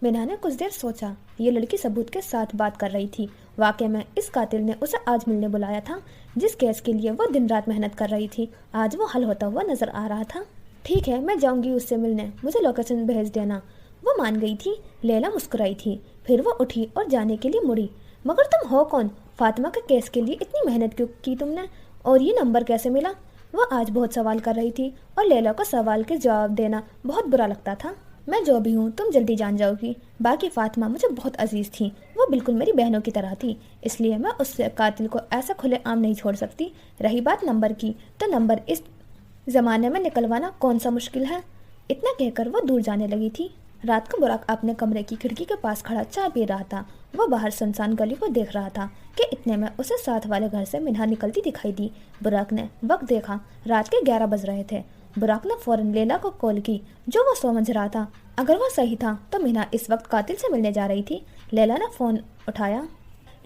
मिन्हा ने कुछ देर सोचा। ये लड़की सबूत के साथ बात कर रही थी। वाकई में इस कातिल ने उसे आज मिलने बुलाया था। जिस केस के लिए वो दिन रात मेहनत कर रही थी, आज वो हल होता हुआ नजर आ रहा था। ठीक है, मैं जाऊंगी उससे मिलने, मुझे लोकेशन भेज देना। वो मान गई थी। लैला मुस्कुराई थी। फिर वो उठी और जाने के लिए मुड़ी। मगर तुम हो कौन? फातिमा के केस के लिए इतनी मेहनत क्यों की तुमने? और ये नंबर कैसे मिला? वो आज बहुत सवाल कर रही थी और लैला को सवाल के जवाब देना बहुत बुरा लगता था। मैं जो भी हूँ तुम जल्दी जान जाओगी। बाकी फातिमा मुझे बहुत अजीज थी, वो बिल्कुल मेरी बहनों की तरह थी, इसलिए मैं उससे कातिल को ऐसा खुले आम नहीं छोड़ सकती। रही बात नंबर की, तो नंबर इस ज़माने में निकलवाना कौन सा मुश्किल है। इतना कहकर वो दूर जाने लगी थी। रात को बुराक अपने कमरे की खिड़की के पास खड़ा चाय पी रहा था। वो बाहर सुनसान गली को देख रहा था कि इतने में उसे साथ वाले घर से मिन्हा निकलती दिखाई दी। बुराक ने वक्त देखा, रात के 11 बज रहे थे। बुराक ने फौरन लैला को कॉल की, जो वो समझ रहा था। अगर वो सही था तो मिन्हा इस वक्त कातिल से मिलने जा रही थी। लैला ने फ़ोन उठाया।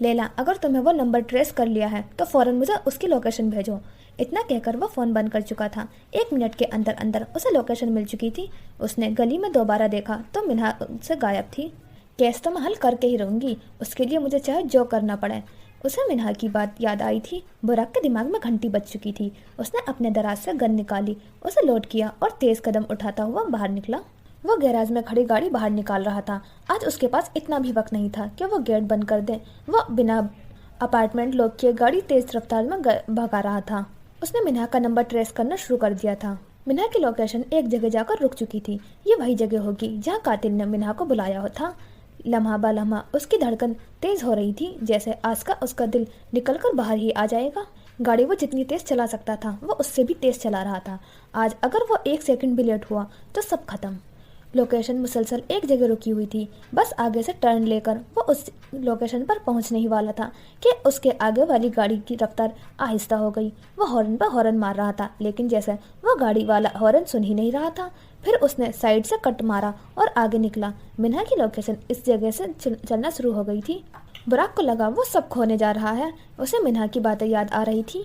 लैला, अगर तुम्हें वो नंबर ट्रेस कर लिया है तो फ़ौरन मुझे उसकी लोकेशन भेजो। इतना कहकर वो फ़ोन बंद कर चुका था। 1 मिनट के अंदर अंदर उसे लोकेशन मिल चुकी थी। उसने गली में दोबारा देखा तो मिन्हा से गायब थी। केस तो मैं हल करके ही रहूँगी, उसके लिए मुझे चाहे जो करना पड़े। उसे मिन्हा की बात याद आई थी। बुराक के दिमाग में घंटी बज चुकी थी। उसने अपने दराज से गन निकाली, उसे लोड किया और तेज़ कदम उठाता हुआ बाहर निकला। वो गैराज में खड़ी गाड़ी बाहर निकाल रहा था। आज उसके पास इतना भी वक्त नहीं था कि वो गेट बंद कर दे। वो बिना अपार्टमेंट लॉक किए गाड़ी तेज रफ्तार में भगा रहा था। उसने मिन्हा का नंबर ट्रेस करना शुरू कर दिया था। मिन्हा की लोकेशन एक जगह जाकर रुक चुकी थी। ये वही जगह होगी जहाँ कातिल ने मिन्हा को बुलाया था। लम्हा बा लम्हा उसकी धड़कन तेज हो रही थी, जैसे आज का उसका दिल निकलकर बाहर ही आ जाएगा। गाड़ी वो जितनी तेज चला सकता था वो उससे भी तेज चला रहा था। आज अगर वो 1 सेकंड भी लेट हुआ तो सब खत्म। लोकेशन मुसलसल एक जगह रुकी हुई थी। बस आगे से टर्न लेकर वो उस लोकेशन पर पहुंचने ही वाला था कि उसके आगे वाली गाड़ी की रफ्तार आहिस्ता हो गई। वो हॉर्न पर हॉर्न मार रहा था, लेकिन जैसे वो गाड़ी वाला हॉर्न सुन ही नहीं रहा था। फिर उसने साइड से कट मारा और आगे निकला। मिन्हा की लोकेशन इस जगह से चलना शुरू हो गई थी। बुराक को लगा वो सब खोने जा रहा है। उसे मिन्हा की बातें याद आ रही थी।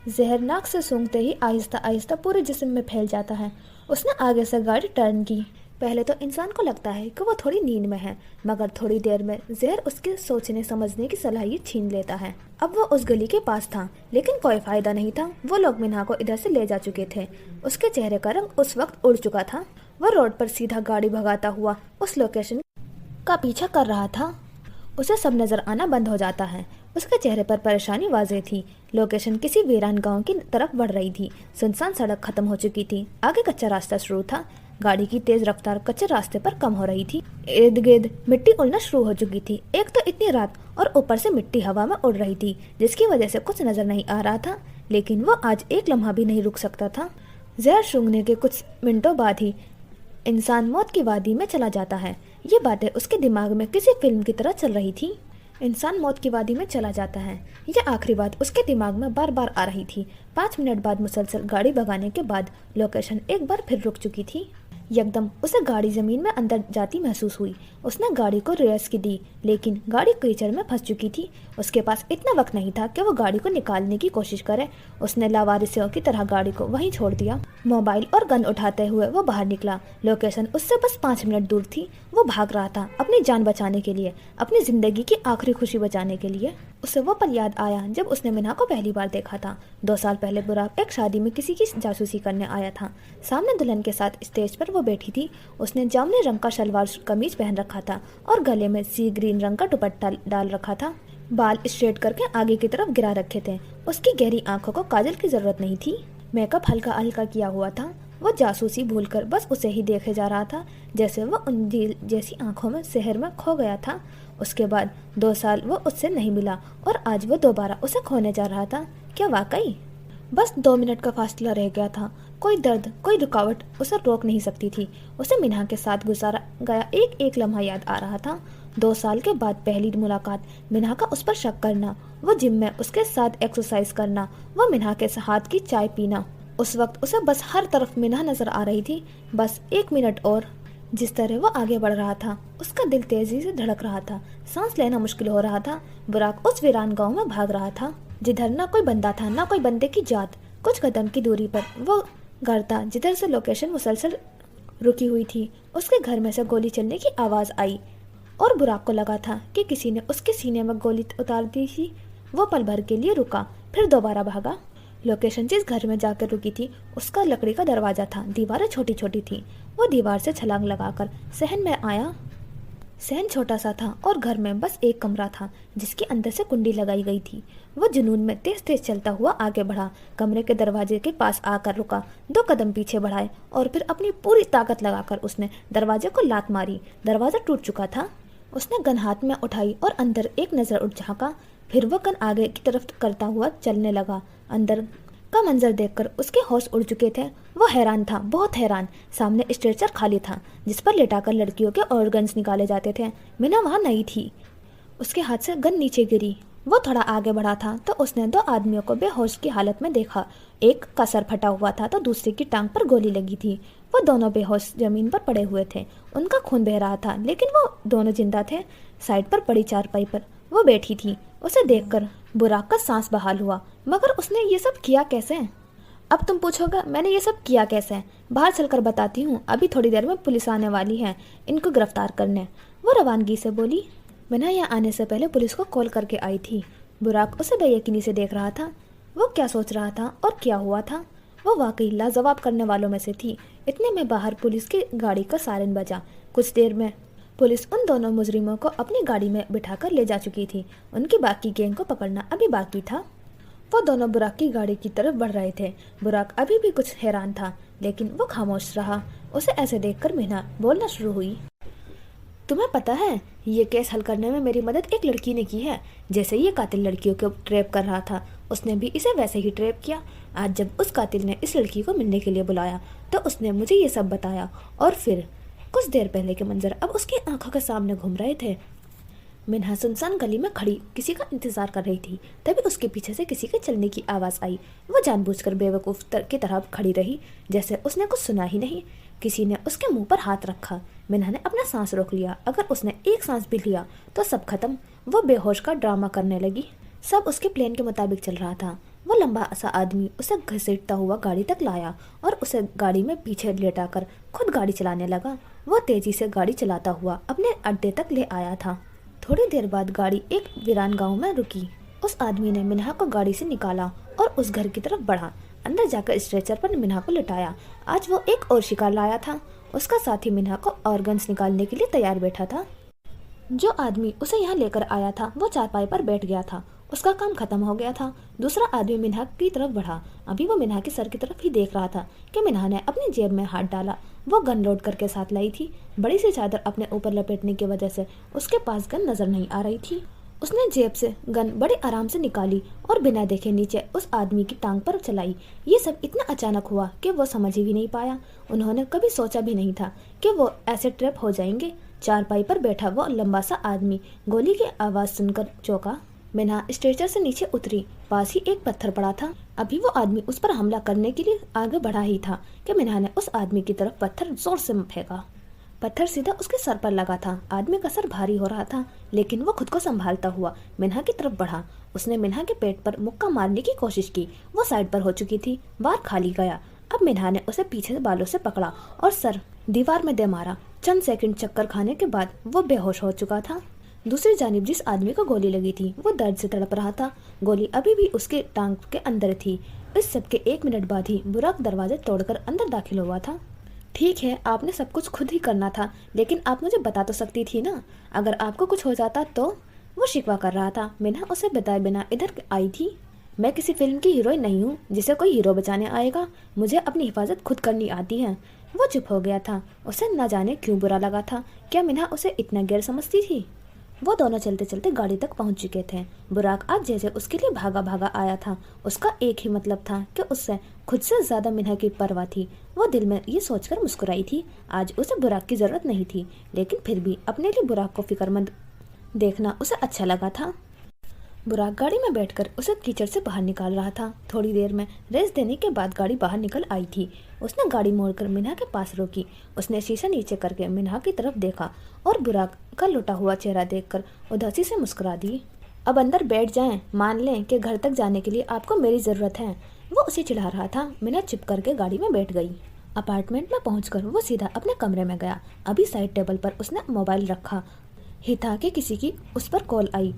जहर नाक से सूंघते ही आहिस्ता आहिस्ता पूरे जिस्म में फैल जाता है। उसने आगे से गाड़ी टर्न की। पहले तो इंसान को लगता है कि वो थोड़ी नींद में है, मगर थोड़ी देर में जहर उसके सोचने समझने की सलाहियत छीन लेता है। अब वो उस गली के पास था, लेकिन कोई फायदा नहीं था। वो लोग मिन्हा को इधर से ले जा चुके थे। उसके चेहरे का रंग उस वक्त उड़ चुका था। वो रोड पर सीधा गाड़ी भगाता हुआ उस लोकेशन का पीछा कर रहा था। उसे सब नजर आना बंद हो जाता है। उसके चेहरे पर परेशानी वाज़ेह थी। लोकेशन किसी वीरान गांव की तरफ बढ़ रही थी। सुनसान सड़क खत्म हो चुकी थी। आगे कच्चा रास्ता शुरू था। गाड़ी की तेज रफ्तार कच्चे रास्ते पर कम हो रही थी। इर्द गिर्द मिट्टी उड़ना शुरू हो चुकी थी। एक तो इतनी रात और ऊपर से मिट्टी हवा में उड़ रही थी, जिसकी वजह से कुछ नजर नहीं आ रहा था। लेकिन वो आज एक लम्हा भी नहीं रुक सकता था। जहर सूंघने के कुछ मिनटों बाद ही इंसान मौत की वादी में चला जाता है। ये बातें उसके दिमाग में किसी फिल्म की तरह चल रही थी। इंसान मौत की वादी में चला जाता है। यह आखिरी बात उसके दिमाग में बार बार आ रही थी। 5 मिनट बाद मुसलसल गाड़ी भगाने के बाद लोकेशन एक बार फिर रुक चुकी थी। यकदम उसे गाड़ी जमीन में अंदर जाती महसूस हुई। उसने गाड़ी को रेस की दी, लेकिन गाड़ी कीचड़ में फंस चुकी थी। उसके पास इतना वक्त नहीं था कि वो गाड़ी को निकालने की कोशिश करे। उसने लावारिसों की तरह गाड़ी को वहीं छोड़ दिया। मोबाइल और गन उठाते हुए वो बाहर निकला। लोकेशन उससे बस 5 मिनट दूर थी। वो भाग रहा था अपनी जान बचाने के लिए, अपनी जिंदगी की आखिरी खुशी बचाने के लिए। उसे वो पल याद आया जब उसने मिन्हा को पहली बार देखा था। 2 साल पहले बुराक एक शादी में किसी की जासूसी करने आया था। सामने दुल्हन के साथ स्टेज पर वो बैठी थी। उसने जामुनी रंग का शलवार कमीज पहन रखा था और गले में सी ग्रीन रंग का दुपट्टा डाल रखा था। बाल स्ट्रेट करके आगे की तरफ गिरा रखे थे। उसकी गहरी आंखों को काजल की जरूरत नहीं थी। मेकअप हल्का हल्का किया हुआ था। वो जासूसी भूलकर बस उसे ही देखे जा रहा था, जैसे वो उन झील जैसी आंखों में शहर में खो गया था। उसके बाद 2 साल वो उससे नहीं मिला और आज वो दोबारा उसे खोने जा रहा था। क्या वाकई? बस 2 मिनट का फासला रह गया था। कोई दर्द, कोई रुकावट उसे रोक नहीं सकती थी। उसे मिन्हा के साथ गुजारा गया एक एक लम्हा याद आ रहा था। 2 साल के बाद पहली मुलाकात, मिन्हा का उस पर शक करना, वो जिम में उसके साथ एक्सरसाइज करना, वो मिन्हा के हाथ की चाय पीना। उस वक्त उसे बस हर तरफ मिन्हा नजर आ रही थी। बस 1 मिनट और। जिस तरह वो आगे बढ़ रहा था, उसका दिल तेजी से धड़क रहा था। सांस लेना मुश्किल हो रहा था। बुराक उस वीरान गांव में भाग रहा था, जिधर न कोई बंदा था, न कोई बंदे की जात। कुछ कदम की दूरी पर वो घर था, जिधर से लोकेशन मुसलसल रुकी हुई थी। उसके घर में से गोली चलने की आवाज आई और बुराक को लगा था कि किसी ने उसके सीने में गोली उतार दी थी। वो पल भर के लिए रुका, फिर दोबारा भागा। लोकेशन जिस घर में जाकर रुकी थी, उसका लकड़ी का दरवाजा था। दीवारें छोटी छोटी थी। वो दीवार से छलांग लगाकर सहन में आया। सहन छोटा सा था और घर में बस एक कमरा था, जिसके अंदर से कुंडी लगाई गई थी। वो जुनून में तेज तेज चलता हुआ आगे बढ़ा। कमरे के दरवाजे के पास आकर रुका। 2 कदम पीछे बढ़ाए और फिर अपनी पूरी ताकत लगाकर उसने दरवाजे को लात मारी। दरवाजा टूट चुका था। उसने गन हाथ में उठाई और अंदर एक नजर उठ झांका। फिर वो गन आगे की तरफ करता हुआ चलने लगा। अंदर का मंजर देखकर उसके होश उड़ चुके थे। वो हैरान था, बहुत हैरान। सामने स्ट्रेचर खाली था, जिस पर लेटाकर लड़कियों के ऑर्गन्स निकाले जाते थे। मीना वहां नहीं थी। उसके हाथ से गन नीचे गिरी। वो थोड़ा आगे बढ़ा था तो उसने 2 आदमियों को बेहोश की हालत में देखा। एक का सर फटा हुआ था तो दूसरे की टांग पर गोली लगी थी। वो दोनों बेहोश जमीन पर पड़े हुए थे। उनका खून बह रहा था, लेकिन वो दोनों जिंदा थे। साइड पर पड़ी चारपाई पर वो बैठी थी। उसे देखकर बुराक का सांस बहाल हुआ। मगर उसने ये सब किया कैसे? अब तुम पूछोगे मैंने ये सब किया कैसे? बाहर चलकर बताती हूँ। अभी थोड़ी देर में पुलिस आने वाली है इनको गिरफ्तार करने, वो रवानगी से बोली। मिन्हा यहाँ आने से पहले पुलिस को कॉल करके आई थी। बुराक उसे बेयकीनी से देख रहा था। वो क्या सोच रहा था और क्या हुआ था? वो वाकई लाजवाब करने वालों में से थी। इतने में बाहर पुलिस की गाड़ी का सायरन बजा। कुछ देर में पुलिस उन दोनों मुजरिमों को अपनी गाड़ी में बिठाकर ले जा चुकी थी। उनकी बाकी गैंग को पकड़ना अभी बाकी था। वो दोनों बुराक की गाड़ी की तरफ बढ़ रहे थे। बुराक अभी भी कुछ हैरान था, लेकिन वो खामोश रहा। उसे ऐसे देखकर मीना बोलना शुरू हुई। तुम्हें पता है, ये केस हल करने में मेरी मदद एक लड़की ने की है। जैसे ये कातिल लड़कियों को ट्रैप कर रहा था, उसने भी इसे वैसे ही ट्रैप किया। आज जब उस कातिल ने इस लड़की को मिलने के लिए बुलाया तो उसने मुझे ये सब बताया। और फिर कुछ देर पहले के मंजर अब उसकी आंखों के सामने घूम रहे थे। मिन्हा सुनसान गली में खड़ी किसी का इंतजार कर रही थी। तभी उसके पीछे से किसी के चलने की आवाज़ आई। वो जानबूझकर बेवकूफ़ की तरह खड़ी रही, जैसे उसने कुछ सुना ही नहीं। किसी ने उसके मुंह पर हाथ रखा। मिन्हा ने अपना सांस रोक लिया। अगर उसने एक सांस भी लिया तो सब खत्म। वो बेहोश का ड्रामा करने लगी। सब उसके प्लान के मुताबिक चल रहा था। वो लंबा सा आदमी उसे घसीटता हुआ गाड़ी तक लाया और उसे गाड़ी में पीछे लेटाकर खुद गाड़ी चलाने लगा। वो तेजी से गाड़ी चलाता हुआ अपने अड्डे तक ले आया था। थोड़ी देर बाद गाड़ी एक वीरान गांव में रुकी। उस आदमी ने मिन्हा को गाड़ी से निकाला और उस घर की तरफ बढ़ा। अंदर जाकर स्ट्रेचर पर मिन्हा को लिटाया। आज वो एक और शिकार लाया था। उसका साथी मिन्हा को ऑर्गन्स निकालने के लिए तैयार बैठा था। जो आदमी उसे यहाँ लेकर आया था वो चारपाई पर बैठ गया था। उसका काम खत्म हो गया था। दूसरा आदमी मिन्हा की तरफ बढ़ा। अभी वो मिन्हा के सर की तरफ ही देख रहा था कि मिन्हा ने अपनी जेब में हाथ डाला। वो गन लोड करके साथ लाई थी। बड़ी सी चादर अपने ऊपर लपेटने की वजह से उसके पास गन नजर नहीं आ रही थी। उसने जेब से गन बड़े आराम से निकाली और बिना देखे नीचे उस आदमी की टांग पर चलाई। ये सब इतना अचानक हुआ कि वो समझ ही नहीं पाया। उन्होंने कभी सोचा भी नहीं था कि वो ऐसे ट्रैप हो जाएंगे। चारपाई पर बैठा वो लंबा सा आदमी गोली की आवाज़ सुनकर चौंका। मिन्हा स्ट्रेचर से नीचे उतरी। पास ही एक पत्थर पड़ा था। अभी वो आदमी उस पर हमला करने के लिए आगे बढ़ा ही था कि मिन्हा ने उस आदमी की तरफ पत्थर जोर से फेंका। पत्थर सीधा उसके सर पर लगा था। आदमी का सर भारी हो रहा था, लेकिन वो खुद को संभालता हुआ मिन्हा की तरफ बढ़ा। उसने मिन्हा के पेट पर मुक्का मारने की कोशिश की। वो साइड पर हो चुकी थी। बार खाली गया। अब मिन्हा ने उसे पीछे से बालों से पकड़ा और सर दीवार में दे मारा। चंद सेकंड चक्कर खाने के बाद वो बेहोश हो चुका था। दूसरी जानिब जिस आदमी को गोली लगी थी वो दर्द से तड़प रहा था। गोली अभी भी उसके टांग के अंदर थी। इस सब के 1 मिनट बाद ही बुराक दरवाजे तोड़कर अंदर दाखिल हुआ था। ठीक है, आपने सब कुछ खुद ही करना था, लेकिन आप मुझे बता तो सकती थी ना। अगर आपको कुछ हो जाता तो वो शिकवा कर रहा था। मिन्हा उसे बताए बिना इधर आई थी। मैं किसी फिल्म की हीरोइन नहीं हूँ जिसे कोई हीरो बचाने आएगा, मुझे अपनी हिफाजत खुद करनी आती है। वो चुप हो गया था। उसे न जाने क्यों बुरा लगा था। क्या मिन्हा उसे इतना गैर समझती थी। वो दोनों चलते चलते गाड़ी तक पहुंच चुके थे। बुराक आज जैसे उसके लिए भागा भागा आया था। उसका एक ही मतलब था कि उससे खुद से ज़्यादा मिन्हा की परवाह थी। वो दिल में ये सोचकर मुस्कुराई थी, आज उसे बुराक की ज़रूरत नहीं थी, लेकिन फिर भी अपने लिए बुराक को फिक्रमंद देखना उसे अच्छा लगा था। बुराक गाड़ी में बैठकर उसे कीचड़ से बाहर निकाल रहा था। थोड़ी देर में रेस देने के बाद गाड़ी बाहर निकल आई थी। उसने गाड़ी मोड़कर मिन्हा के पास रोकी। उसने शीशा नीचे करके मिन्हा की तरफ देखा और बुराक का लुटा हुआ चेहरा देखकर उदासी से मुस्कुरा दी। अब अंदर बैठ जाएं, मान लें कि घर तक जाने के लिए आपको मेरी ज़रूरत है। वो उसे चिढ़ा रहा था। मिन्हा चुप करके गाड़ी में बैठ गई। अपार्टमेंट में पहुंचकर वो सीधा अपने कमरे में गया। अभी साइड टेबल पर उसने मोबाइल रखा ही था कि किसी की उस पर कॉल आई।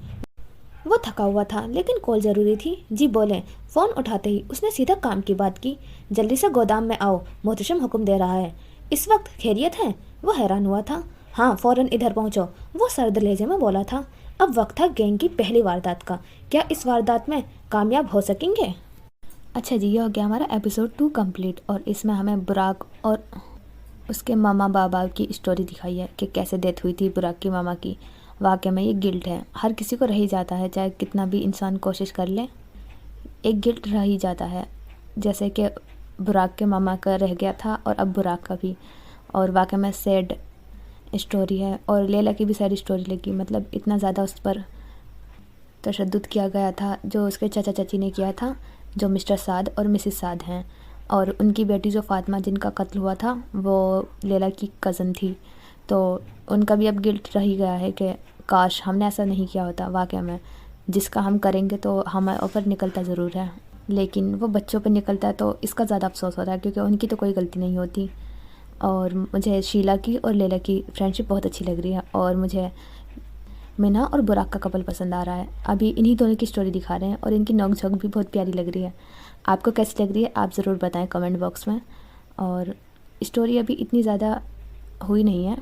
वो थका हुआ था, लेकिन कॉल ज़रूरी थी। जी बोलें। फ़ोन उठाते ही उसने सीधा काम की बात की। जल्दी से गोदाम में आओ, मोहतशम हुक्म दे रहा है। इस वक्त खैरियत है? वो हैरान हुआ था। हाँ, फ़ौरन इधर पहुँचो, वो सर्द लहजे में बोला था। अब वक्त था गैंग की पहली वारदात का। क्या इस वारदात में कामयाब हो सकेंगे? अच्छा जी, ये हो गया हमारा एपिसोड 2 कंप्लीट। और इसमें हमें बुराक और उसके मामा बाबा की स्टोरी दिखाई है कि कैसे डेथ हुई थी बुराक की मामा की। वाकई में ये गिल्ट है, हर किसी को रह ही जाता है, चाहे कितना भी इंसान कोशिश कर ले, एक गिल्ट रह ही जाता है। जैसे कि बुराक के मामा का रह गया था और अब बुराक का भी। और वाकई में सैड स्टोरी है। और लैला की भी सैड स्टोरी लगी, मतलब इतना ज़्यादा उस पर तशद्दुद किया गया था जो उसके चाचा चाची ने किया था, जो मिस्टर साद और मिसिस साद हैं। और उनकी बेटी जो फातिमा जिनका कत्ल हुआ था वो लैला की कज़न थी। तो उनका भी अब गिल्ट रह ही गया है कि काश हमने ऐसा नहीं किया होता। वाकई में जिसका हम करेंगे तो हमारे ऊपर निकलता ज़रूर है, लेकिन वो बच्चों पर निकलता है तो इसका ज़्यादा अफसोस होता है, क्योंकि उनकी तो कोई गलती नहीं होती। और मुझे शीला की और लैला की फ्रेंडशिप बहुत अच्छी लग रही है। और मुझे मिन्हा और बुराक का कपल पसंद आ रहा है। अभी इन्हीं दोनों की स्टोरी दिखा रहे हैं और इनकी नोक झोंक भी बहुत प्यारी लग रही है। आपको कैसी लग रही है आप ज़रूर बताएं कमेंट बॉक्स में। और स्टोरी अभी इतनी ज़्यादा हुई नहीं है।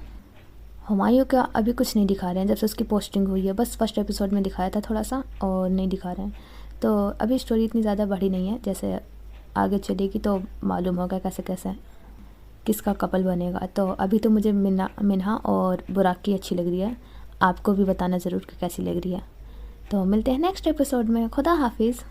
हुमायूं का अभी कुछ नहीं दिखा रहे हैं, जब से उसकी पोस्टिंग हुई है बस फर्स्ट एपिसोड में दिखाया था थोड़ा सा, और नहीं दिखा रहे हैं। तो अभी स्टोरी इतनी ज़्यादा बढ़ी नहीं है, जैसे आगे चलेगी तो मालूम होगा कैसे कैसे किसका कपल बनेगा। तो अभी तो मुझे मिन्हा और बुराक की अच्छी लग रही है। आपको भी बताना ज़रूर कि कैसी लग रही है। तो मिलते हैं नेक्स्ट एपिसोड में। खुदा हाफिज़।